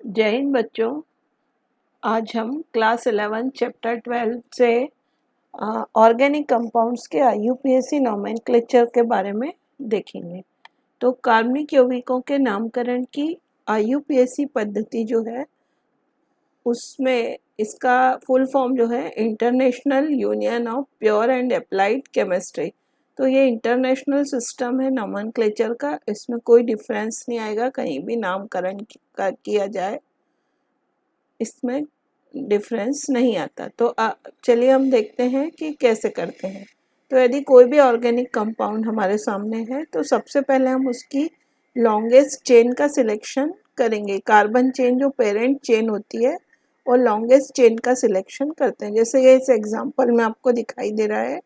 जय हिंद बच्चों। आज हम क्लास 11 चैप्टर 12 से ऑर्गेनिक कंपाउंड्स के IUPAC नोमेनक्लेचर के बारे में देखेंगे। तो कार्बनिक यौगिकों के नामकरण की IUPAC पद्धति जो है उसमें इसका फुल फॉर्म जो है international union of pure and applied chemistry. तो ये इंटरनेशनल सिस्टम है नोमेनक्लेचर का, इसमें कोई डिफरेंस नहीं आएगा कहीं भी नामकरण किया जाए, इसमें डिफरेंस नहीं आता। तो चलिए हम देखते हैं कि कैसे करते हैं। तो यदि कोई भी ऑर्गेनिक कंपाउंड हमारे सामने है तो सबसे पहले हम उसकी लॉन्गेस्ट चेन का सिलेक्शन करेंगे। कार्बन चेन जो पेरेंट चेन होती है और लॉन्गेस्ट चेन का सिलेक्शन करते हैं। जैसे ये इस एग्जांपल में आपको दिखाई दे रहा है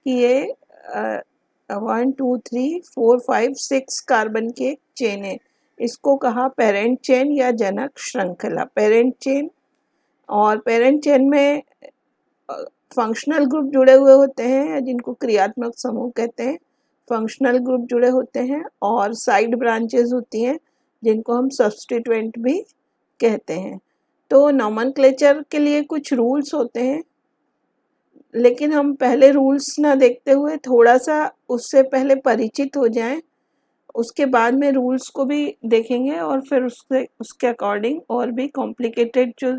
कि ये 1 2 3 4 5 6 कार्बन की एक चेन है। इसको कहा पेरेंट चेन या जनक श्रृंखला, पेरेंट चेन। और पेरेंट चेन में फंक्शनल ग्रुप जुड़े हुए होते हैं जिनको क्रियात्मक समूह कहते हैं, फंक्शनल ग्रुप जुड़े होते हैं, और साइड ब्रांचेस होती हैं जिनको हम सब्स्टिट्यूएंट भी कहते हैं। तो नोमेनक्लेचर के लिए कुछ रूल्स होते हैं, लेकिन हम पहले रूल्स ना देखते हुए थोड़ा सा उससे पहले परिचित हो जाएं, उसके बाद में रूल्स को भी देखेंगे और फिर उसके अकॉर्डिंग और भी कॉम्प्लिकेटेड जो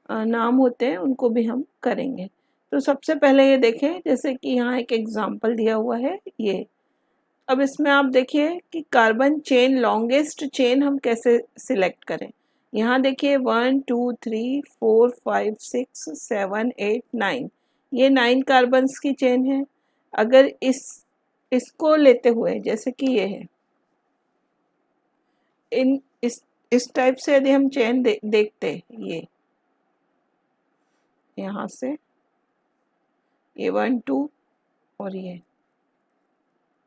नाम होते हैं उनको भी हम करेंगे। तो सबसे पहले ये देखें, जैसे कि यहाँ एक एग्जांपल दिया हुआ है ये। अब इसमें आप देखिए कि कार्बन चेन लॉन्गेस्ट चेन हम कैसे सिलेक्ट करें। यहाँ देखिए 1 2 3 4 5 6 7 8 9, ये 9 कार्बन्स की चेन है। अगर इसको लेते हुए जैसे कि ये है, इस टाइप से यदि हम चेन देखते, ये यहाँ से ये 1 2 और ये,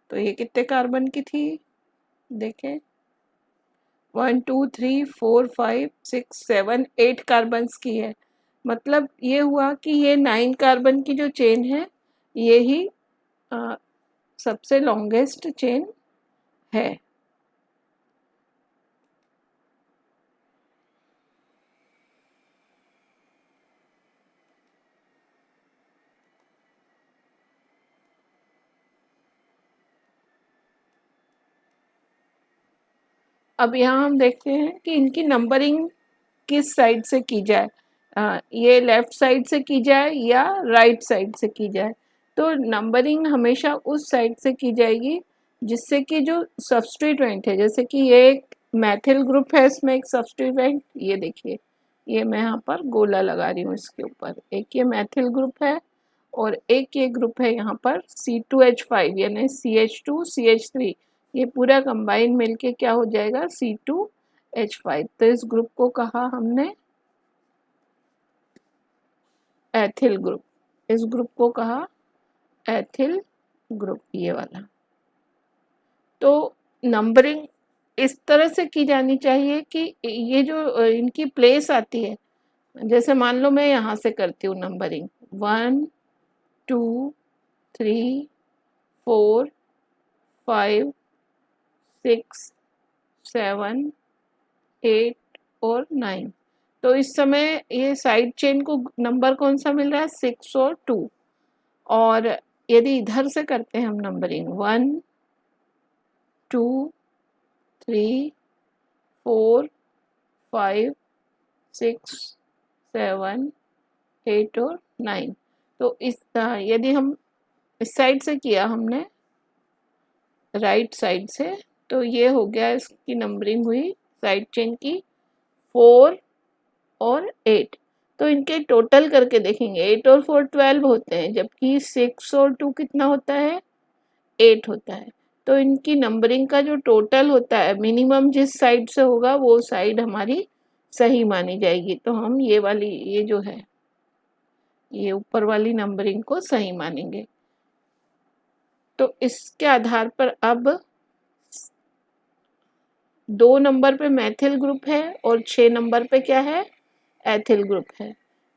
तो ये कितने कार्बन की थी देखें, 1 2 3 4 5 6 7 8 कार्बन्स की है। मतलब ये हुआ कि ये 9 कार्बन की जो चेन है ये ही सबसे लॉन्गेस्ट चेन है। अब यहाँ हम देखते हैं कि इनकी नंबरिंग किस साइड से की जाए, ये लेफ्ट साइड से की जाए या राइट साइड से की जाए। तो नंबरिंग हमेशा उस साइड से की जाएगी जिससे कि जो सब्स्टिट्यूएंट है, जैसे कि ये एक मैथिल ग्रुप है, इसमें एक सब्स्टिट्यूएंट, ये देखिए, ये मैं यहाँ पर गोला लगा रही हूँ इसके ऊपर, एक ये मैथिल ग्रुप है और एक ये ग्रुप है यहाँ पर C2H5 यानी CH2CH3, ये पूरा कंबाइन मिलके क्या हो जाएगा C2H5। तो इस ग्रुप को कहा हमने एथिल ग्रुप, इस ग्रुप को कहा एथिल ग्रुप, ये वाला। तो नंबरिंग इस तरह से की जानी चाहिए कि ये जो इनकी प्लेस आती है, जैसे मान लो मैं यहाँ से करती हूँ नंबरिंग 1 2 3 4 5 6 7 8 और 9, तो इस समय ये साइड चेन को नंबर कौन सा मिल रहा है 6 और 2। और यदि इधर से करते हैं हम नंबरिंग 1 2 3 4 5 6 7 8 और 9, तो इस यदि हम इस साइड से किया हमने राइट साइड से, तो ये हो गया, इसकी नंबरिंग हुई साइड चेन की 4 और 8। तो इनके टोटल करके देखेंगे 8 और 4 12 होते हैं, जबकि 6 और 2 कितना होता है 8 होता है। तो इनकी नंबरिंग का जो टोटल होता है मिनिमम जिस साइड से होगा वो साइड हमारी सही मानी जाएगी। तो हम ये वाली, ये जो है ये ऊपर वाली नंबरिंग को सही मानेंगे। तो इसके आधार पर अब 2 नंबर पे मैथिल ग्रुप है और 6 नंबर पे क्या है एथिल ग्रुप है।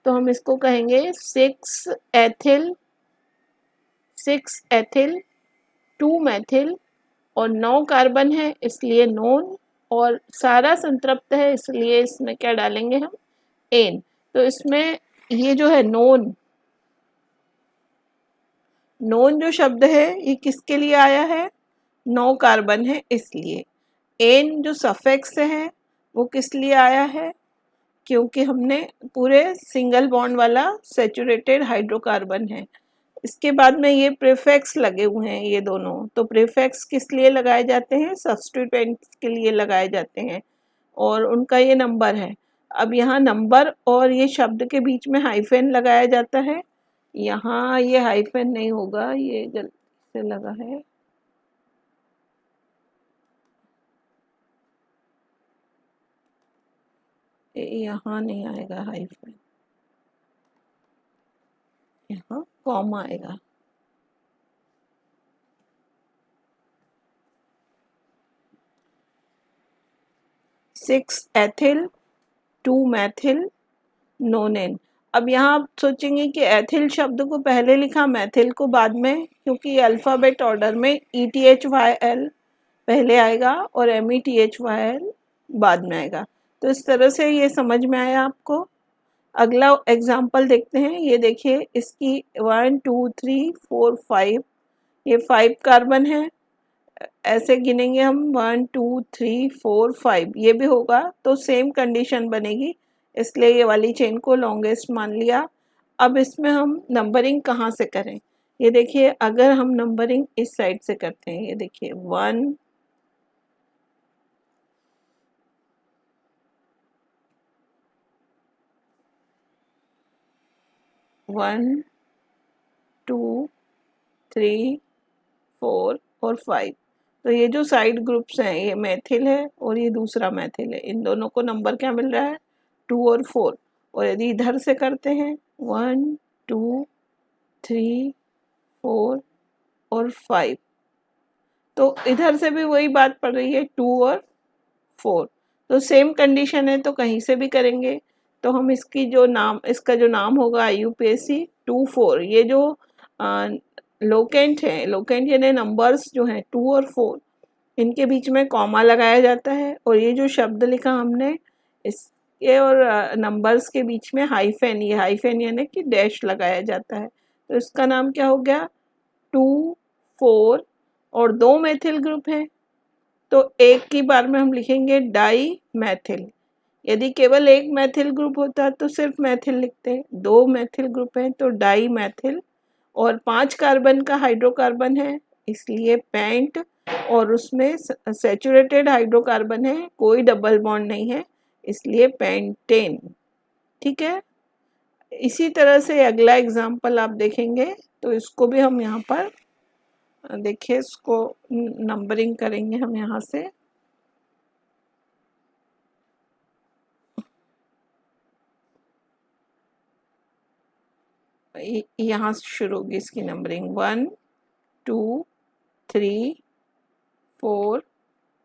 तो हम इसको कहेंगे 6 एथिल 2 मैथिल, और 9 कार्बन है इसलिए नॉन, और सारा संतृप्त है, इसलिए इसमें क्या डालेंगे हम, एन। तो इसमें ये जो है नोन, नोन जो शब्द है ये किसके लिए आया है, 9 कार्बन है इसलिए। एन जो सफिक्स है वो किस लिए आया है, क्योंकि हमने पूरे सिंगल बॉन्ड वाला सैचुरेटेड हाइड्रोकार्बन है। इसके बाद में ये प्रीफिक्स लगे हुए हैं ये दोनों, तो प्रीफिक्स किस लिए लगाए जाते हैं, सब्स्टिट्यूएंट्स के लिए लगाए जाते हैं और उनका ये नंबर है। अब यहाँ नंबर और ये शब्द के बीच में हाइफन लगाया जाता है, यहाँ ये हाइफन नहीं होगा, ये गलती से लगा है, यहाँ नहीं आएगा हाइफन, यहाँ कॉमा आएगा। 6 एथिल 2 मैथिल नोनेन। अब यहाँ आप सोचेंगे कि एथिल शब्द को पहले लिखा, मैथिल को बाद में, क्योंकि अल्फ़ाबेट ऑर्डर में ETHYL पहले आएगा और METHYL बाद में आएगा। तो इस तरह से ये समझ में आया आपको। अगला एग्जाम्पल देखते हैं, ये देखिए इसकी 1 2 3 4 5, ये 5 कार्बन है, ऐसे गिनेंगे हम 1 2 3 4 5, ये भी होगा तो सेम कंडीशन बनेगी, इसलिए ये वाली चेन को लॉन्गेस्ट मान लिया। अब इसमें हम नंबरिंग कहाँ से करें, ये देखिए अगर हम नंबरिंग इस साइड से करते हैं, ये देखिए 1 1 2 3 4 और 5, तो ये जो साइड ग्रुप्स हैं ये मैथिल है और ये दूसरा मैथिल है, इन दोनों को नंबर क्या मिल रहा है, 2 और 4। और यदि इधर से करते हैं 1 2 3 4 और 5, तो इधर से भी वही बात पड़ रही है, 2 और 4, तो सेम कंडीशन है, तो कहीं से भी करेंगे। तो हम इसकी जो नाम, इसका जो नाम होगा IUPAC 24, ये जो लोकेंट है, लोकेंट यानी नंबर्स जो हैं 2 और 4, इनके बीच में कॉमा लगाया जाता है और ये जो शब्द लिखा हमने इसके और नंबर्स के बीच में हाइफन, ये हाइफन यानी कि डैश लगाया जाता है, तो इसका नाम क्या हो गया, 2 4 और 2 मेथिल ग्रुप है, तो एक की बार में हम लिखेंगे डाई मैथिल। यदि केवल एक मैथिल ग्रुप होता तो सिर्फ मैथिल लिखते, 2 मैथिल ग्रुप है तो डाई मैथिल, और 5 कार्बन का हाइड्रोकार्बन है इसलिए पेंट, और उसमें सैचुरेटेड हाइड्रोकार्बन है, कोई डबल बॉन्ड नहीं है इसलिए पेंटेन। ठीक है, इसी तरह से अगला एग्जाम्पल आप देखेंगे, तो इसको भी हम यहाँ पर देखिए, इसको नंबरिंग करेंगे हम यहाँ से, यहाँ से शुरू होगी इसकी नंबरिंग 1 2 3 4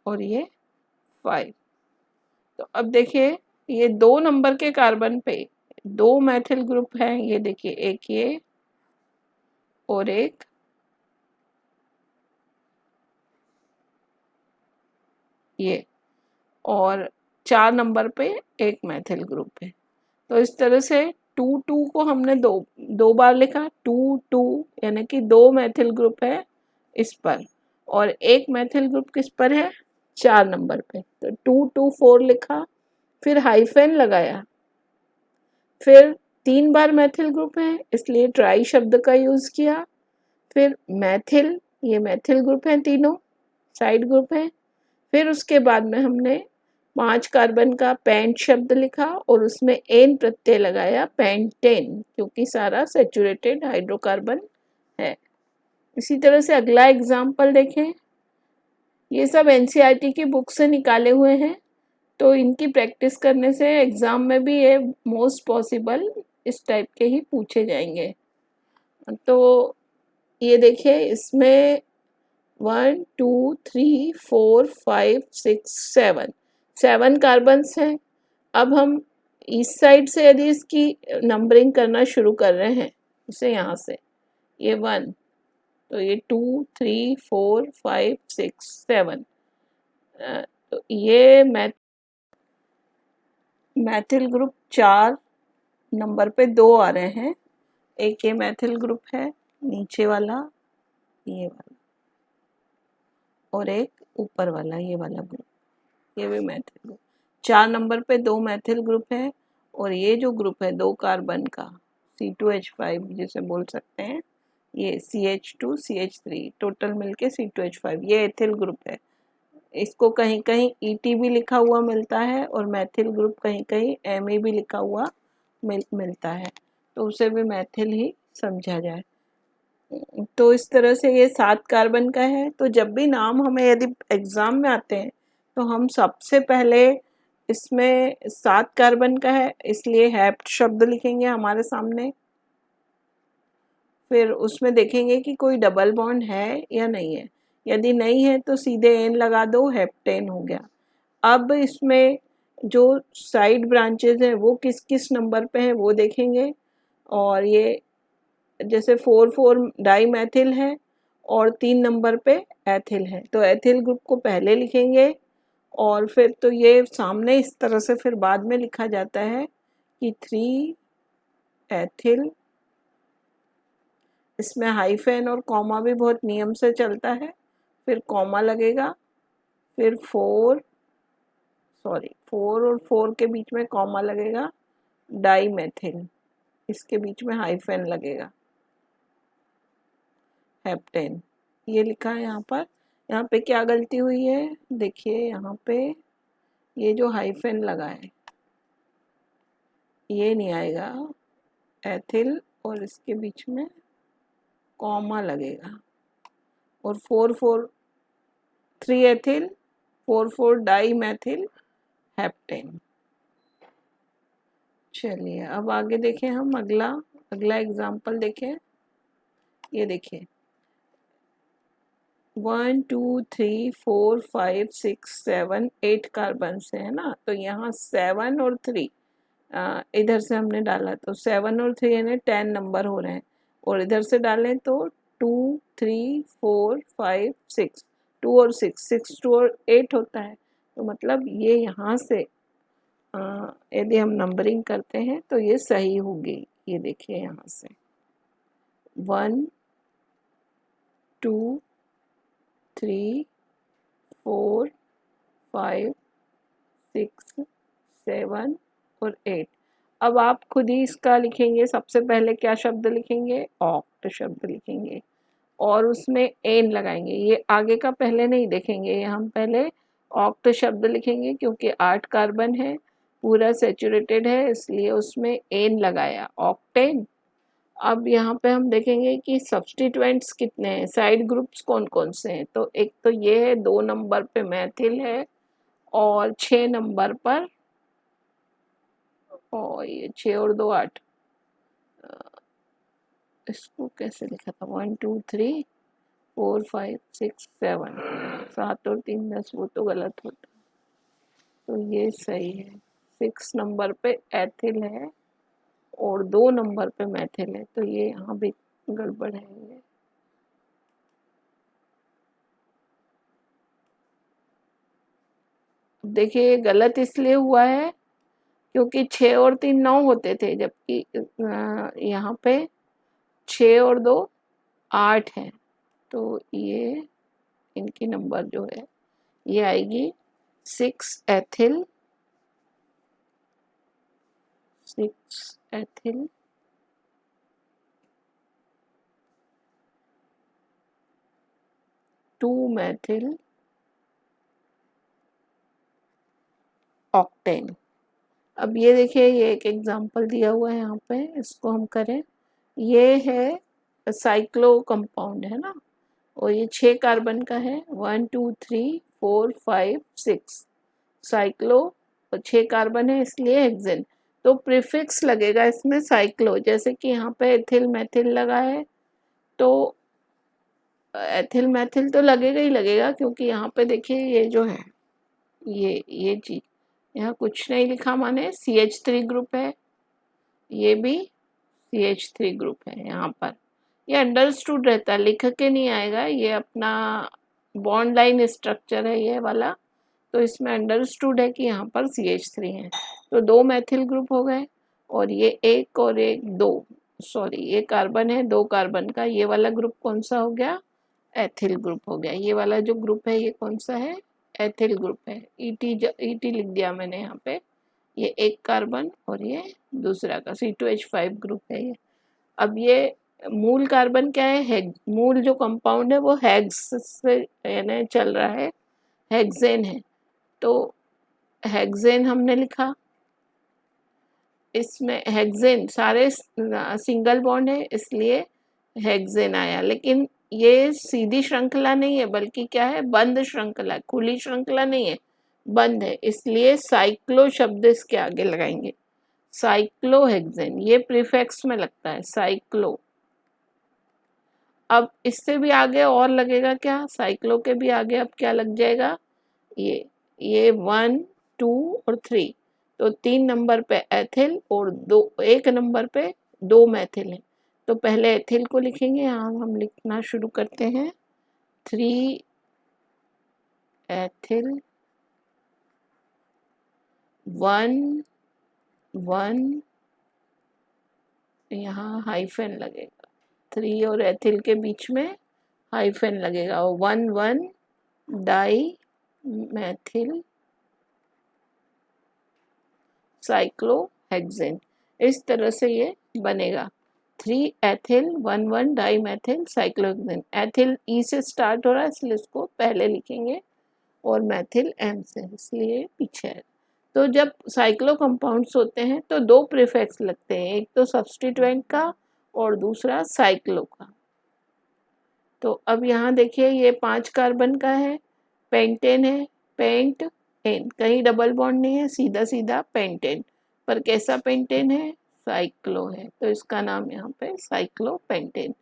और ये 5। तो अब देखिए ये 2 नंबर के कार्बन पे 2 मैथिल ग्रुप हैं, ये देखिए एक ये और एक ये, और 4 नंबर पे एक मैथिल ग्रुप है। तो इस तरह से 2 2 को हमने दो बार लिखा, 2 2 यानी कि 2 मैथिल ग्रुप है इस पर, और एक मैथिल ग्रुप किस पर है, 4 नंबर पे, तो 2 2 4 लिखा, फिर हाइफन लगाया, फिर 3 बार मैथिल ग्रुप है इसलिए ट्राई शब्द का यूज किया, फिर मैथिल, ये मैथिल ग्रुप है, तीनों साइड ग्रुप है, फिर उसके बाद में हमने 5 कार्बन का पेंट शब्द लिखा और उसमें एन प्रत्यय लगाया, पेंटेन, क्योंकि सारा सैचुरेटेड हाइड्रोकार्बन है। इसी तरह से अगला एग्जाम्पल देखें, ये सब NCERT की बुक से निकाले हुए हैं, तो इनकी प्रैक्टिस करने से एग्जाम में भी ये मोस्ट पॉसिबल इस टाइप के ही पूछे जाएंगे। तो ये देखिए इसमें 1 2 3 4 5 6 7 कार्बन्स हैं। अब हम इस साइड से यदि इसकी नंबरिंग करना शुरू कर रहे हैं, इसे यहाँ से, ये 1, तो ये 2 3 4 5 6 7, तो ये मैथिल ग्रुप 4 नंबर पे 2 आ रहे हैं। एक ये मैथिल ग्रुप है नीचे वाला, ये वाला, और एक ऊपर वाला ये वाला ग्रुप, ये भी मैथिल ग्रुप। 4 नंबर पे 2 मैथिल ग्रुप है, और ये जो ग्रुप है 2 कार्बन का C2H5 जिसे बोल सकते हैं, ये CH2 CH3 टोटल मिलके C2H5, ये एथिल ग्रुप है। इसको कहीं कहीं ET भी लिखा हुआ मिलता है, और मैथिल ग्रुप कहीं कहीं Me भी लिखा हुआ मिलता है, तो उसे भी मैथिल ही समझा जाए। तो इस तरह से ये 7 कार्बन का है। तो जब भी नाम हमें यदि एग्जाम में आते हैं तो हम सबसे पहले इसमें 7 कार्बन का है इसलिए हैप्ट शब्द लिखेंगे हमारे सामने। फिर उसमें देखेंगे कि कोई डबल बॉन्ड है या नहीं है। यदि नहीं है तो सीधे एन लगा दो, हेप्टेन हो गया। अब इसमें जो साइड ब्रांचेज हैं वो किस किस नंबर पे हैं वो देखेंगे। और ये जैसे 4,4 डाई मैथिल है और 3 नंबर पे एथिल है, तो एथिल ग्रुप को पहले लिखेंगे, और फिर तो ये सामने इस तरह से फिर बाद में लिखा जाता है कि 3 एथिल, इसमें हाइफन और कॉमा भी बहुत नियम से चलता है, फिर कॉमा लगेगा, फिर 4 और 4 के बीच में कॉमा लगेगा, डाई मैथिल, इसके बीच में हाइफन लगेगा, हेप्टेन, ये लिखा है यहाँ पर। यहाँ पे क्या गलती हुई है देखिए, यहाँ पे ये जो हाइफन लगा है ये नहीं आएगा, एथिल और इसके बीच में कॉमा लगेगा, और 3 एथिल 4 डाई मैथिल हेप्टेन। चलिए अब आगे देखें हम, अगला एग्जाम्पल देखें। ये देखिए 1 2 3 4 5 6 7 8 कार्बन से है ना, तो यहाँ 7 और 3 इधर से हमने डाला तो 7 और 3 यानी 10 नंबर हो रहे हैं, और इधर से डालें तो 2 3 4 5 6, 2 और 6 2 और 8 होता है। तो मतलब ये यहाँ से यदि हम नंबरिंग करते हैं तो ये सही होगी। ये देखिए यहाँ से 1 2 3 4 5 6 7 और 8। अब आप खुद ही इसका लिखेंगे, सबसे पहले क्या शब्द लिखेंगे, ऑक्ट शब्द लिखेंगे, और उसमें एन लगाएंगे। ये आगे का पहले नहीं देखेंगे, ये हम पहले ऑक्ट शब्द लिखेंगे क्योंकि 8 कार्बन है, पूरा सेचुरेटेड है, इसलिए उसमें एन लगाया, ऑक्टेन। अब यहाँ पे हम देखेंगे कि सब्स्टिट्यूएंट्स कितने हैं, साइड ग्रुप्स कौन कौन से हैं। तो एक तो ये है, 2 नंबर पे मैथिल है, और 6 नंबर पर, और ये 6 और 2 8, इसको कैसे लिखा था, 1 2 3 4 5 6 7, 7 और 3 10, वो तो गलत होता, तो ये सही है। 6 नंबर पे एथिल है और 2 नंबर पे मैथिल है, तो ये यहाँ भी गड़बड़ है। ये देखिए गलत इसलिए हुआ है क्योंकि 6 और 3 9 होते थे, जबकि यहाँ पे 6 और 2 8 है, तो ये इनकी नंबर जो है ये आएगी 6 एथिल 2 मैथिल ऑक्टेन। अब ये देखिए, ये एक एग्जांपल दिया हुआ है यहाँ पे, इसको हम करें। ये है साइक्लो कंपाउंड है ना, और ये 6 कार्बन का है, 1 2 3 4 5 6 साइक्लो, और 6 कार्बन है इसलिए हेक्सेन। तो प्रीफिक्स लगेगा इसमें साइक्लो, जैसे कि यहाँ पे एथिल मैथिल लगा है, तो एथिल मैथिल तो लगेगा ही लगेगा, क्योंकि यहाँ पे देखिए ये जो है ये चीज यहाँ कुछ नहीं लिखा, माने CH3 ग्रुप है, ये भी CH3 ग्रुप है। यहाँ पर ये अंडरस्टूड रहता है, लिख के नहीं आएगा, ये अपना बॉन्ड लाइन स्ट्रक्चर है ये वाला, तो इसमें अंडरस्टूड है कि यहाँ पर CH3 है। तो 2 मैथिल ग्रुप हो गए, और ये एक और एक 2, सॉरी ये कार्बन है 2 कार्बन का, ये वाला ग्रुप कौन सा हो गया? एथिल ग्रुप हो गया। ये वाला जो ग्रुप है ये कौन सा है? एथिल ग्रुप है। ET लिख दिया मैंने यहाँ पे। ये एक कार्बन और ये दूसरा का C2H5 ग्रुप है ये। अब ये मूल कार्बन क्या है? मूल जो कंपाउंड है वो हेक्स से यानी चल रहा है, हेक्सेन है। तो हेक्सेन हमने लिखा, इसमें हेक्सेन सारे सिंगल बॉन्ड है इसलिए हेक्सेन आया। लेकिन ये सीधी श्रृंखला नहीं है, बल्कि क्या है? बंद श्रृंखला, खुली श्रृंखला नहीं है, बंद है, इसलिए साइक्लो शब्द इसके आगे लगाएंगे। साइक्लोहेक्सेन ये प्रीफिक्स में लगता है, साइक्लो। अब इससे भी आगे और लगेगा क्या? साइक्लो के भी आगे अब क्या लग जाएगा? ये 1 2 और 3, तो 3 नंबर पे एथिल और 1 नंबर पे 2 मैथिल है। तो पहले एथिल को लिखेंगे, यहाँ हम लिखना शुरू करते हैं 3 एथिल 1 1, यहाँ हाइफन लगेगा, 3 और एथिल के बीच में हाइफन लगेगा, और 1 1 डाई मैथिल साइक्लोहेक्सेन। इस तरह से ये बनेगा 3 ethyl 1 1 di methyl cyclohexane. Ethyl E से स्टार्ट हो रहा है इसलिए इसको पहले लिखेंगे, और मैथिल एम से, इसलिए पीछे है। तो जब साइक्लो कंपाउंड्स होते हैं तो 2 प्रीफिक्स लगते हैं, एक तो सब्स्टिट्यूएंट का और दूसरा साइक्लो का। तो अब यहाँ देखिए ये 5 कार्बन का है, पेंटेन है, पेंट एन, कहीं डबल बॉन्ड नहीं है, सीधा सीधा पेंटेन, पर कैसा पेंटेन है? साइक्लो है, तो इसका नाम यहाँ पे साइक्लोपेंटेन।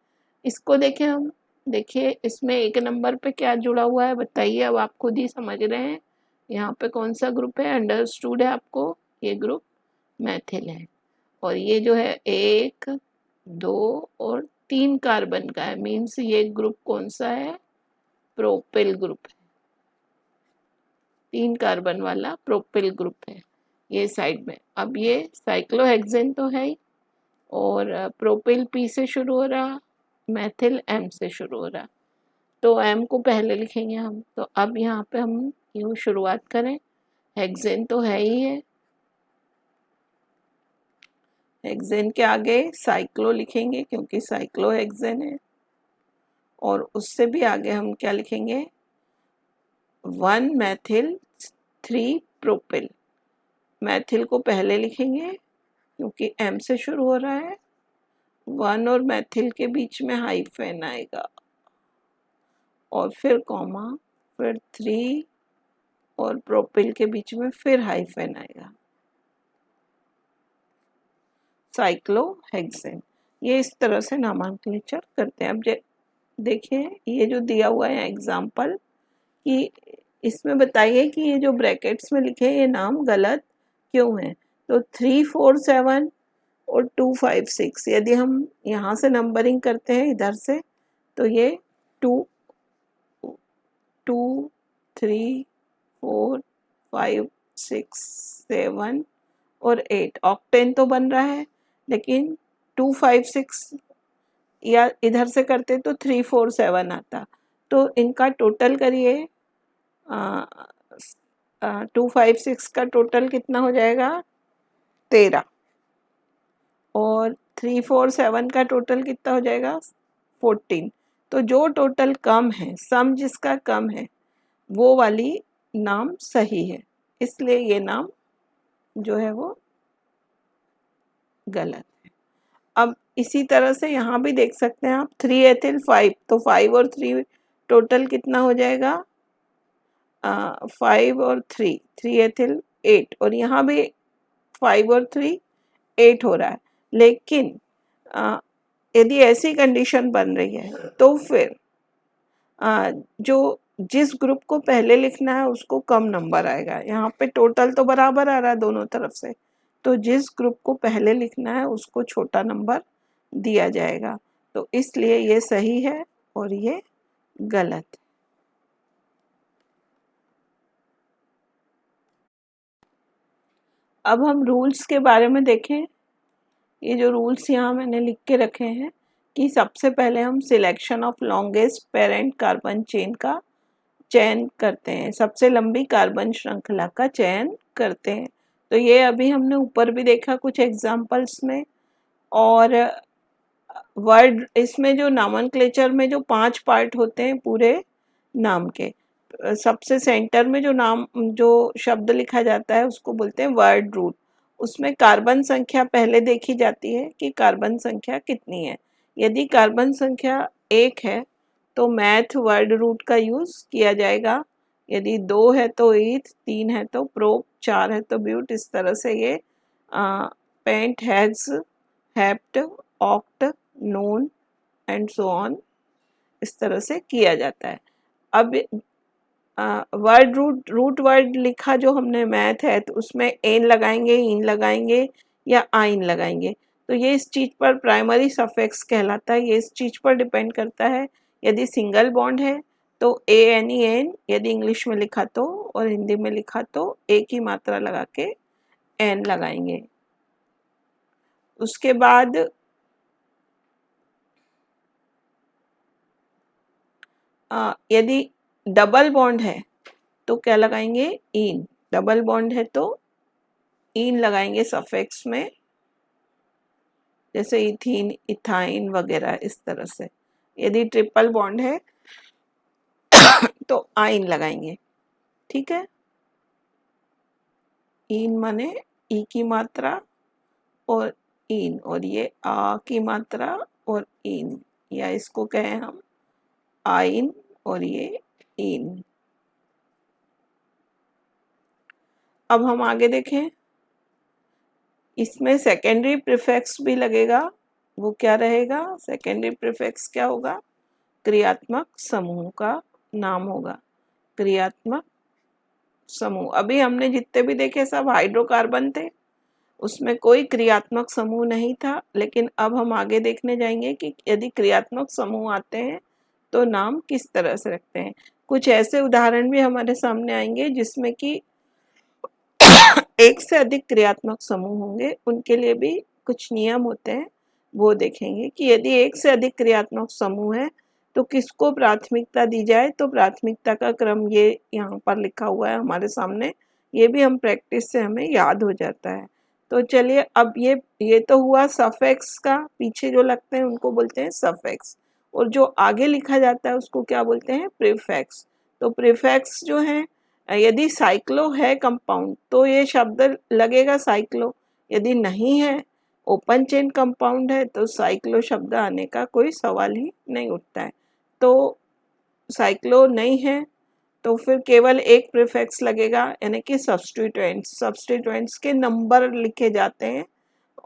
इसको देखें हम, देखिए इसमें 1 नंबर पे क्या जुड़ा हुआ है बताइए, अब आप खुद ही समझ रहे हैं। यहाँ पे कौन सा ग्रुप है? अंडरस्टूड है आपको, ये ग्रुप मैथिल है। और ये जो है 1 2 और 3 कार्बन का है, मीन्स ये ग्रुप कौन सा है? प्रोपिल ग्रुप है, 3 कार्बन वाला प्रोपिल ग्रुप है ये साइड में। अब ये साइक्लोहेक्सेन तो है ही, और प्रोपिल P से शुरू हो रहा, मैथिल M से शुरू हो रहा, तो M को पहले लिखेंगे हम। तो अब यहाँ पे हम यूँ शुरुआत करें, हेक्सेन तो है ही है, हेक्सेन के आगे साइक्लो लिखेंगे क्योंकि साइक्लोहेक्सेन है, और उससे भी आगे हम क्या लिखेंगे? 1 मैथिल 3 प्रोपिल। मैथिल को पहले लिखेंगे क्योंकि M से शुरू हो रहा है, 1 और मैथिल के बीच में हाइफन आएगा, और फिर कॉमा, फिर 3 और प्रोपिल के बीच में फिर हाइफन आएगा, साइक्लोहेक्सेन। ये इस तरह से नामांकलिचर करते हैं। अब देखिए ये जो दिया हुआ है एग्जाम्पल, कि इसमें बताइए कि ये जो ब्रैकेट्स में लिखे ये नाम गलत क्यों है। तो 3 4 7 और 2 5 6, यदि हम यहाँ से नंबरिंग करते हैं इधर से, तो ये 2 2 3 4 5 6 7 और 8 ऑक्टेन तो बन रहा है, लेकिन 2 5 6 या इधर से करते तो 3 4 7 आता। तो इनका टोटल करिए, 2 5 6 का टोटल कितना हो जाएगा? 13, और 3 4 7 का टोटल कितना हो जाएगा? 14। तो जो टोटल कम है, सम जिसका कम है, वो वाली नाम सही है, इसलिए ये नाम जो है वो गलत है। अब इसी तरह से यहाँ भी देख सकते हैं आप, 3 एथिल 5, तो 5 और 3 टोटल कितना हो जाएगा? 5 और 3 एथिल 8, और यहाँ भी 5 और 3 8 हो रहा है। लेकिन यदि ऐसी कंडीशन बन रही है तो फिर जो जिस ग्रुप को पहले लिखना है उसको कम नंबर आएगा। यहाँ पे टोटल तो बराबर आ रहा है दोनों तरफ से, तो जिस ग्रुप को पहले लिखना है उसको छोटा नंबर दिया जाएगा। तो इसलिए ये सही है और ये गलत है। अब हम रूल्स के बारे में देखें। ये जो रूल्स यहाँ मैंने लिख के रखे हैं कि सबसे पहले हम selection of longest parent carbon chain का चयन करते हैं, सबसे लंबी कार्बन श्रृंखला का चयन करते हैं। तो ये अभी हमने ऊपर भी देखा कुछ एग्जाम्पल्स में। और वर्ड इसमें जो नॉमेनक्लेचर में जो 5 पार्ट होते हैं पूरे नाम के, सबसे सेंटर में जो नाम जो शब्द लिखा जाता है उसको बोलते हैं वर्ड रूट। उसमें कार्बन संख्या पहले देखी जाती है कि कार्बन संख्या कितनी है। यदि कार्बन संख्या 1 है तो मैथ वर्ड रूट का यूज़ किया जाएगा। यदि 2 है तो ईथ, 3 है तो प्रोप, 4 है तो ब्यूट। इस तरह से ये pent, hex, hept, oct, non and so on इस तरह से किया जाता है। अब वर्ड रूट वर्ड लिखा जो हमने मैथ है तो उसमें एन लगाएंगे, इन लगाएंगे या आइन लगाएंगे। तो ये इस चीज़ पर प्राइमरी सफिक्स कहलाता है। ये इस चीज़ पर डिपेंड करता है। यदि सिंगल बॉन्ड है तो ए एन ई एन, यदि इंग्लिश में लिखा तो, और हिंदी में लिखा तो ए की मात्रा लगा के एन लगाएंगे। उसके बाद यदि डबल बॉन्ड है तो क्या लगाएंगे, इन। डबल बॉन्ड है तो इन लगाएंगे सफिक्स में, जैसे इथीन, इथाइन वगैरह इस तरह से। यदि ट्रिपल बॉन्ड है तो आइन लगाएंगे। ठीक है, इन माने ई की मात्रा और इन, और ये आ की मात्रा और इन, या इसको कहें हम आइन और ये इन। अब हम आगे देखें, इसमें सेकेंडरी प्रीफिक्स भी लगेगा। वो क्या रहेगा, सेकेंडरी प्रीफिक्स क्या होगा, क्रियात्मक समूह का नाम होगा। क्रियात्मक समूह, अभी हमने जितने भी देखे सब हाइड्रोकार्बन थे, उसमें कोई क्रियात्मक समूह नहीं था। लेकिन अब हम आगे देखने जाएंगे कि यदि क्रियात्मक समूह आते हैं तो नाम किस तरह से रखते हैं। कुछ ऐसे उदाहरण भी हमारे सामने आएंगे जिसमें कि एक से अधिक क्रियात्मक समूह होंगे, उनके लिए भी कुछ नियम होते हैं, वो देखेंगे कि यदि एक से अधिक क्रियात्मक समूह है तो किसको प्राथमिकता दी जाए। तो प्राथमिकता का क्रम ये यहाँ पर लिखा हुआ है हमारे सामने, ये भी हम प्रैक्टिस से हमें याद हो जाता है। तो चलिए, अब ये तो हुआ सफिक्स का, पीछे जो लगते हैं उनको बोलते हैं सफिक्स, और जो आगे लिखा जाता है उसको क्या बोलते हैं, प्रीफिक्स। तो प्रीफिक्स जो है, यदि साइक्लो है कंपाउंड तो ये शब्द लगेगा साइक्लो। यदि नहीं है, ओपन चेन कंपाउंड है, तो साइक्लो शब्द आने का कोई सवाल ही नहीं उठता है। तो साइक्लो नहीं है तो फिर केवल एक प्रीफिक्स लगेगा, यानी कि सब्स्टिट्यूएंट्स। सब्स्टिट्यूएंट्स के नंबर लिखे जाते हैं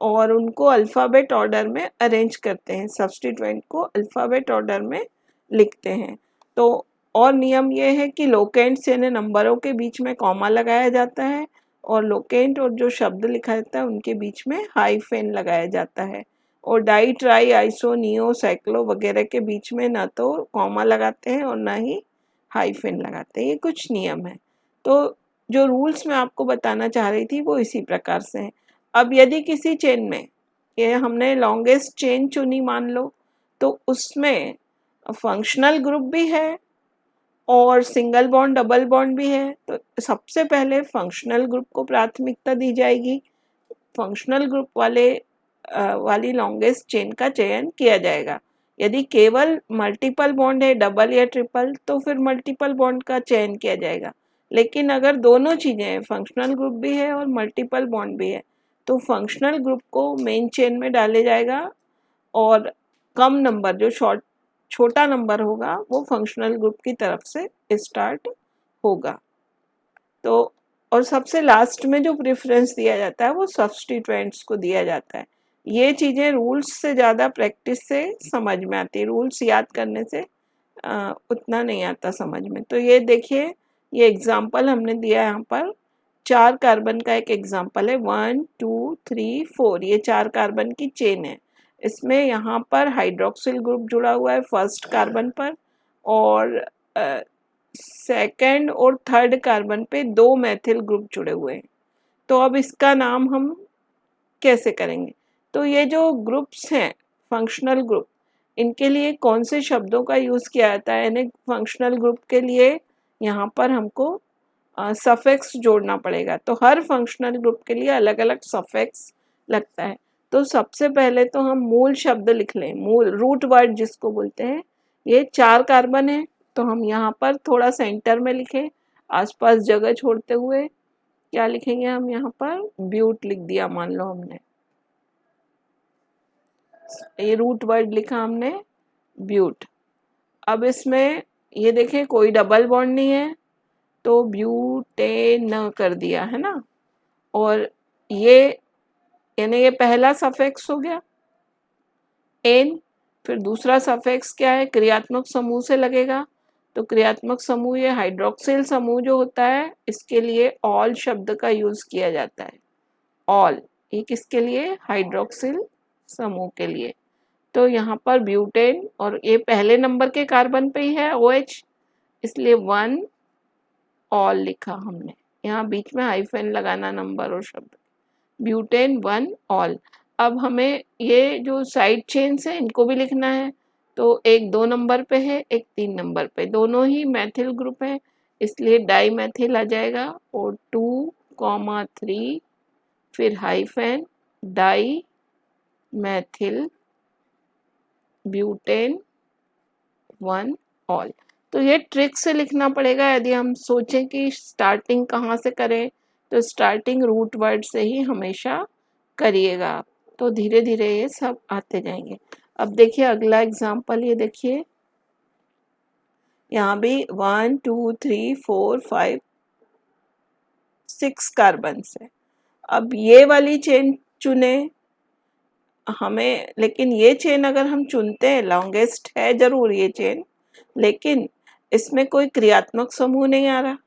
और उनको अल्फ़ाबेट ऑर्डर में अरेंज करते हैं। सब्स्टिट्यूएंट को अल्फ़ाबेट ऑर्डर में लिखते हैं। तो और नियम ये है कि लोकेंट्स यानी नंबरों के बीच में कॉमा लगाया जाता है, और लोकेंट और जो शब्द लिखा जाता है उनके बीच में हाइफेन लगाया जाता है। और di, tri, iso, neo, cyclo वगैरह के बीच में ना तो कॉमा लगाते हैं और ना ही हाइफेन लगाते हैं। ये कुछ नियम है। तो जो रूल्स मैं आपको बताना चाह रही थी वो इसी प्रकार से हैं। अब यदि किसी चेन में, ये हमने लॉन्गेस्ट चेन चुनी मान लो, तो उसमें फंक्शनल ग्रुप भी है और सिंगल बॉन्ड, डबल बॉन्ड भी है। तो सबसे पहले फंक्शनल ग्रुप को प्राथमिकता दी जाएगी। फंक्शनल ग्रुप वाली लॉन्गेस्ट चेन का चयन किया जाएगा। यदि केवल मल्टीपल बॉन्ड है, डबल या ट्रिपल, तो फिर मल्टीपल बॉन्ड का चयन किया जाएगा। लेकिन अगर दोनों चीज़ें हैं, फंक्शनल ग्रुप भी है और मल्टीपल बॉन्ड भी है, तो फंक्शनल ग्रुप को मेन चेन में डाले जाएगा, और कम नंबर जो छोटा नंबर होगा वो फंक्शनल ग्रुप की तरफ से स्टार्ट होगा। तो और सबसे लास्ट में जो प्रेफरेंस दिया जाता है वो सब्स्टिट्यूएंट्स को दिया जाता है। ये चीज़ें रूल्स से ज़्यादा प्रैक्टिस से समझ में आती है, रूल्स याद करने से उतना नहीं आता समझ में। तो ये देखिए, ये एग्जाम्पल हमने दिया यहाँ पर, 4 कार्बन का एक एग्जाम्पल है। 1 2 3 4, ये 4 कार्बन की चेन है। इसमें यहाँ पर हाइड्रोक्सिल ग्रुप जुड़ा हुआ है फर्स्ट कार्बन पर, और सेकंड और थर्ड कार्बन पे 2 मैथिल ग्रुप जुड़े हुए हैं। तो अब इसका नाम हम कैसे करेंगे? तो ये जो ग्रुप्स हैं फंक्शनल ग्रुप, इनके लिए कौन से शब्दों का यूज़ किया जाता है? यानी फंक्शनल ग्रुप के लिए यहाँ पर हमको सफिक्स जोड़ना पड़ेगा। तो हर फंक्शनल ग्रुप के लिए अलग अलग सफिक्स लगता है। तो सबसे पहले तो हम मूल शब्द लिख लें, मूल रूट वर्ड जिसको बोलते हैं। ये 4 कार्बन है, तो हम यहाँ पर थोड़ा सेंटर में लिखें, आसपास जगह छोड़ते हुए क्या लिखेंगे हम यहाँ पर? ब्यूट लिख दिया मान लो हमने, ये रूट वर्ड लिखा हमने ब्यूट। अब इसमें ये देखें कोई डबल बॉन्ड नहीं है, तो ब्यूटेन कर दिया है ना। और ये यानी ये पहला सफिक्स हो गया एन। फिर दूसरा सफिक्स क्या है? क्रियात्मक समूह से लगेगा। तो क्रियात्मक समूह ये हाइड्रोक्सिल समूह जो होता है, इसके लिए ऑल शब्द का यूज किया जाता है। ऑल, ये किसके लिए? हाइड्रोक्सिल समूह के लिए। तो यहाँ पर ब्यूटेन, और ये पहले नंबर के कार्बन पे ही है OH, इसलिए 1 ऑल लिखा हमने। यहाँ बीच में हाइफन लगाना नंबर और शब्द, ब्यूटेन 1 ऑल। अब हमें ये जो साइड चेन्स है इनको भी लिखना है। तो एक 2 नंबर पे है, एक 3 नंबर पे, दोनों ही मैथिल ग्रुप है, इसलिए डाई मैथिल आ जाएगा। और 2,3 फिर hyphen di methyl butane 1 ol. तो ये ट्रिक से लिखना पड़ेगा। यदि हम सोचें कि स्टार्टिंग कहाँ से करें, तो स्टार्टिंग रूट वर्ड से ही हमेशा करिएगा आप, तो धीरे धीरे ये सब आते जाएंगे। अब देखिए अगला एग्जाम्पल, ये देखिए यहाँ भी 1 2 3 4 5 6 कार्बन है। अब ये वाली चेन चुने हमें, लेकिन ये चेन अगर हम चुनते हैं, लॉन्गेस्ट है जरूर ये चेन, लेकिन इसमें कोई क्रियात्मक समूह नहीं आ रहा।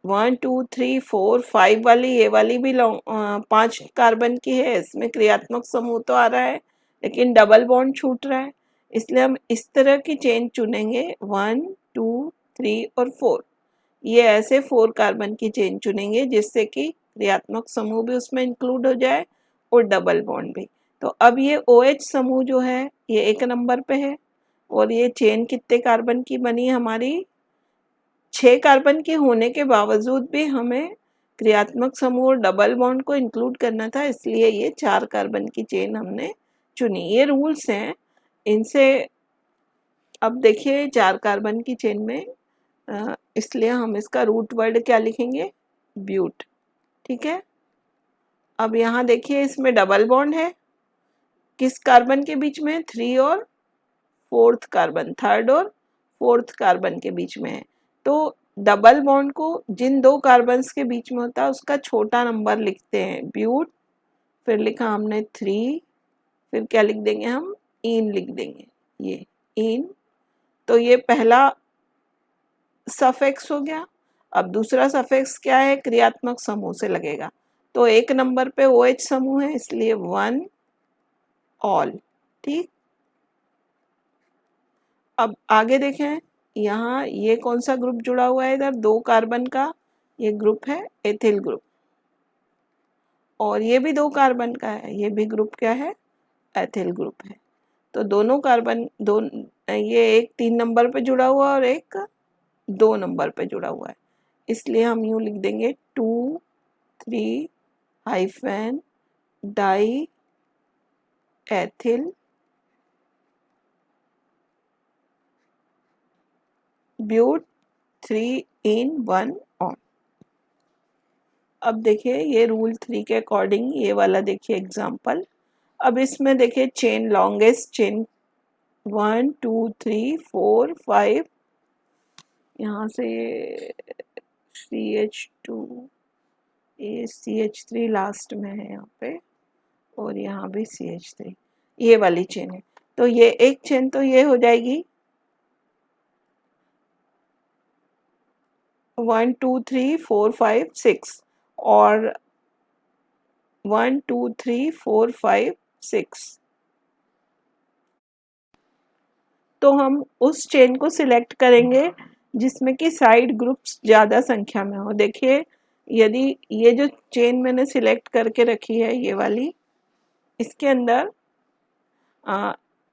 1 2 3 4 5 वाली, ये वाली भी 5 कार्बन की है, इसमें क्रियात्मक समूह तो आ रहा है लेकिन डबल बॉन्ड छूट रहा है। इसलिए हम इस तरह की चेन चुनेंगे 1 2 3 और 4। ये ऐसे 4 कार्बन की चेन चुनेंगे जिससे कि क्रियात्मक समूह भी उसमें इंक्लूड हो जाए और डबल बॉन्ड भी। तो अब ये OH समूह जो है ये 1 नंबर पे है, और ये चेन कितने कार्बन की बनी? हमारी 6 कार्बन के होने के बावजूद भी हमें क्रियात्मक समूह और डबल बॉन्ड को इंक्लूड करना था, इसलिए ये 4 कार्बन की चेन हमने चुनी। ये रूल्स हैं, इनसे अब देखिए 4 कार्बन की चेन में इसलिए हम इसका रूट वर्ड क्या लिखेंगे? ब्यूट। ठीक है। अब यहाँ देखिए इसमें डबल बॉन्ड है, किस कार्बन के बीच में? 3 और 4th कार्बन, 3rd और 4th कार्बन के बीच में है। तो डबल बॉन्ड को जिन 2 कार्बन्स के बीच में होता है उसका छोटा नंबर लिखते हैं, ब्यूट। फिर लिखा हमने 3, फिर क्या लिख देंगे हम? इन लिख देंगे, ये इन। तो ये पहला सफिक्स हो गया। अब दूसरा सफिक्स क्या है? क्रियात्मक समूह से लगेगा। तो 1 नंबर पे OH समूह है, इसलिए 1 ऑल। ठीक। अब आगे देखें, यहाँ ये कौन सा ग्रुप जुड़ा हुआ है? इधर 2 कार्बन का ये ग्रुप है, एथिल ग्रुप। और ये भी 2 कार्बन का है, ये भी ग्रुप क्या है? एथिल ग्रुप है। तो दोनों कार्बन, ये एक 3 नंबर पे जुड़ा हुआ और एक 2 नंबर पे जुड़ा हुआ है, इसलिए हम यूँ लिख देंगे 2 3 hyphen di ethyl but 3 en 1 one. अब देखिए ये रूल 3 के अकॉर्डिंग ये वाला देखिए एग्जाम्पल। अब इसमें देखिए चेन, लॉन्गेस्ट चेन 1 2 3 4 5, यहाँ से CH2, ये CH3 लास्ट में है यहाँ पे, और यहाँ भी CH3, ये वाली चेन है। तो ये एक चेन तो ये हो जाएगी 1 2 3 4 5 6, और 1 2 3 4 5 6। तो हम उस चेन को सिलेक्ट करेंगे जिसमें कि साइड ग्रुप्स ज़्यादा संख्या में हो। देखिए यदि ये जो चेन मैंने सिलेक्ट करके रखी है ये वाली, इसके अंदर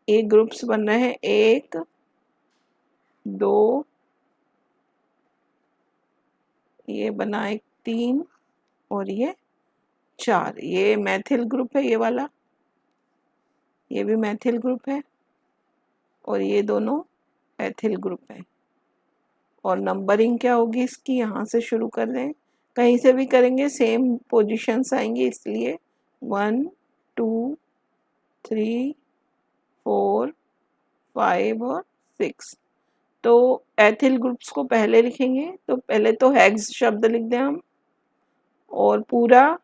ये ग्रुप्स बन रहे हैं 1 2, ये बना एक 3 और ये 4। ये मैथिल ग्रुप है, ये वाला, ये भी मैथिल ग्रुप है और ये दोनों एथिल ग्रुप है। और नंबरिंग क्या होगी इसकी, यहाँ से शुरू कर दें, कहीं से भी करेंगे सेम पोजीशंस आएंगी, इसलिए 1 2 3 4 5 और 6। तो एथिल ग्रुप्स को पहले लिखेंगे, तो पहले तो हेक्स शब्द लिख दें हम, और पूरा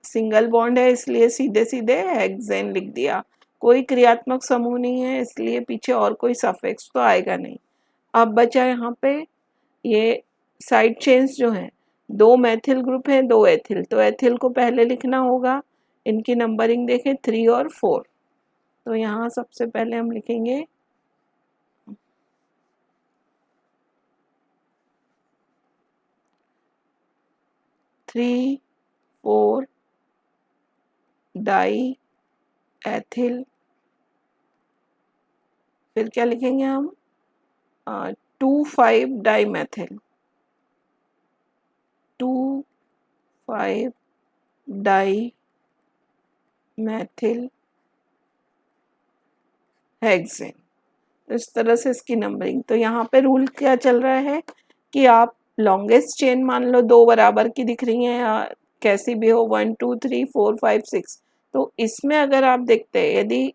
सिंगल बॉन्ड है इसलिए सीधे सीधे हेक्सेन लिख दिया। कोई क्रियात्मक समूह नहीं है इसलिए पीछे और कोई सफिक्स तो आएगा नहीं। अब बचा यहाँ पे ये साइड चेन्स जो हैं, 2 मैथिल ग्रुप हैं 2 एथिल, तो एथिल को पहले लिखना होगा। इनकी नंबरिंग देखें 3 और 4। तो यहाँ सबसे पहले हम लिखेंगे 3 4 डाई एथिल। फिर क्या लिखेंगे हम 2 5 di methyl, 2 5 di methyl hexane. तो इस तरह से इसकी नंबरिंग। तो यहाँ पे रूल क्या चल रहा है कि आप लॉन्गेस्ट चेन मान लो 2 बराबर की दिख रही हैं या कैसी भी हो, 1 2 3 4 5 6। तो इसमें अगर आप देखते हैं, यदि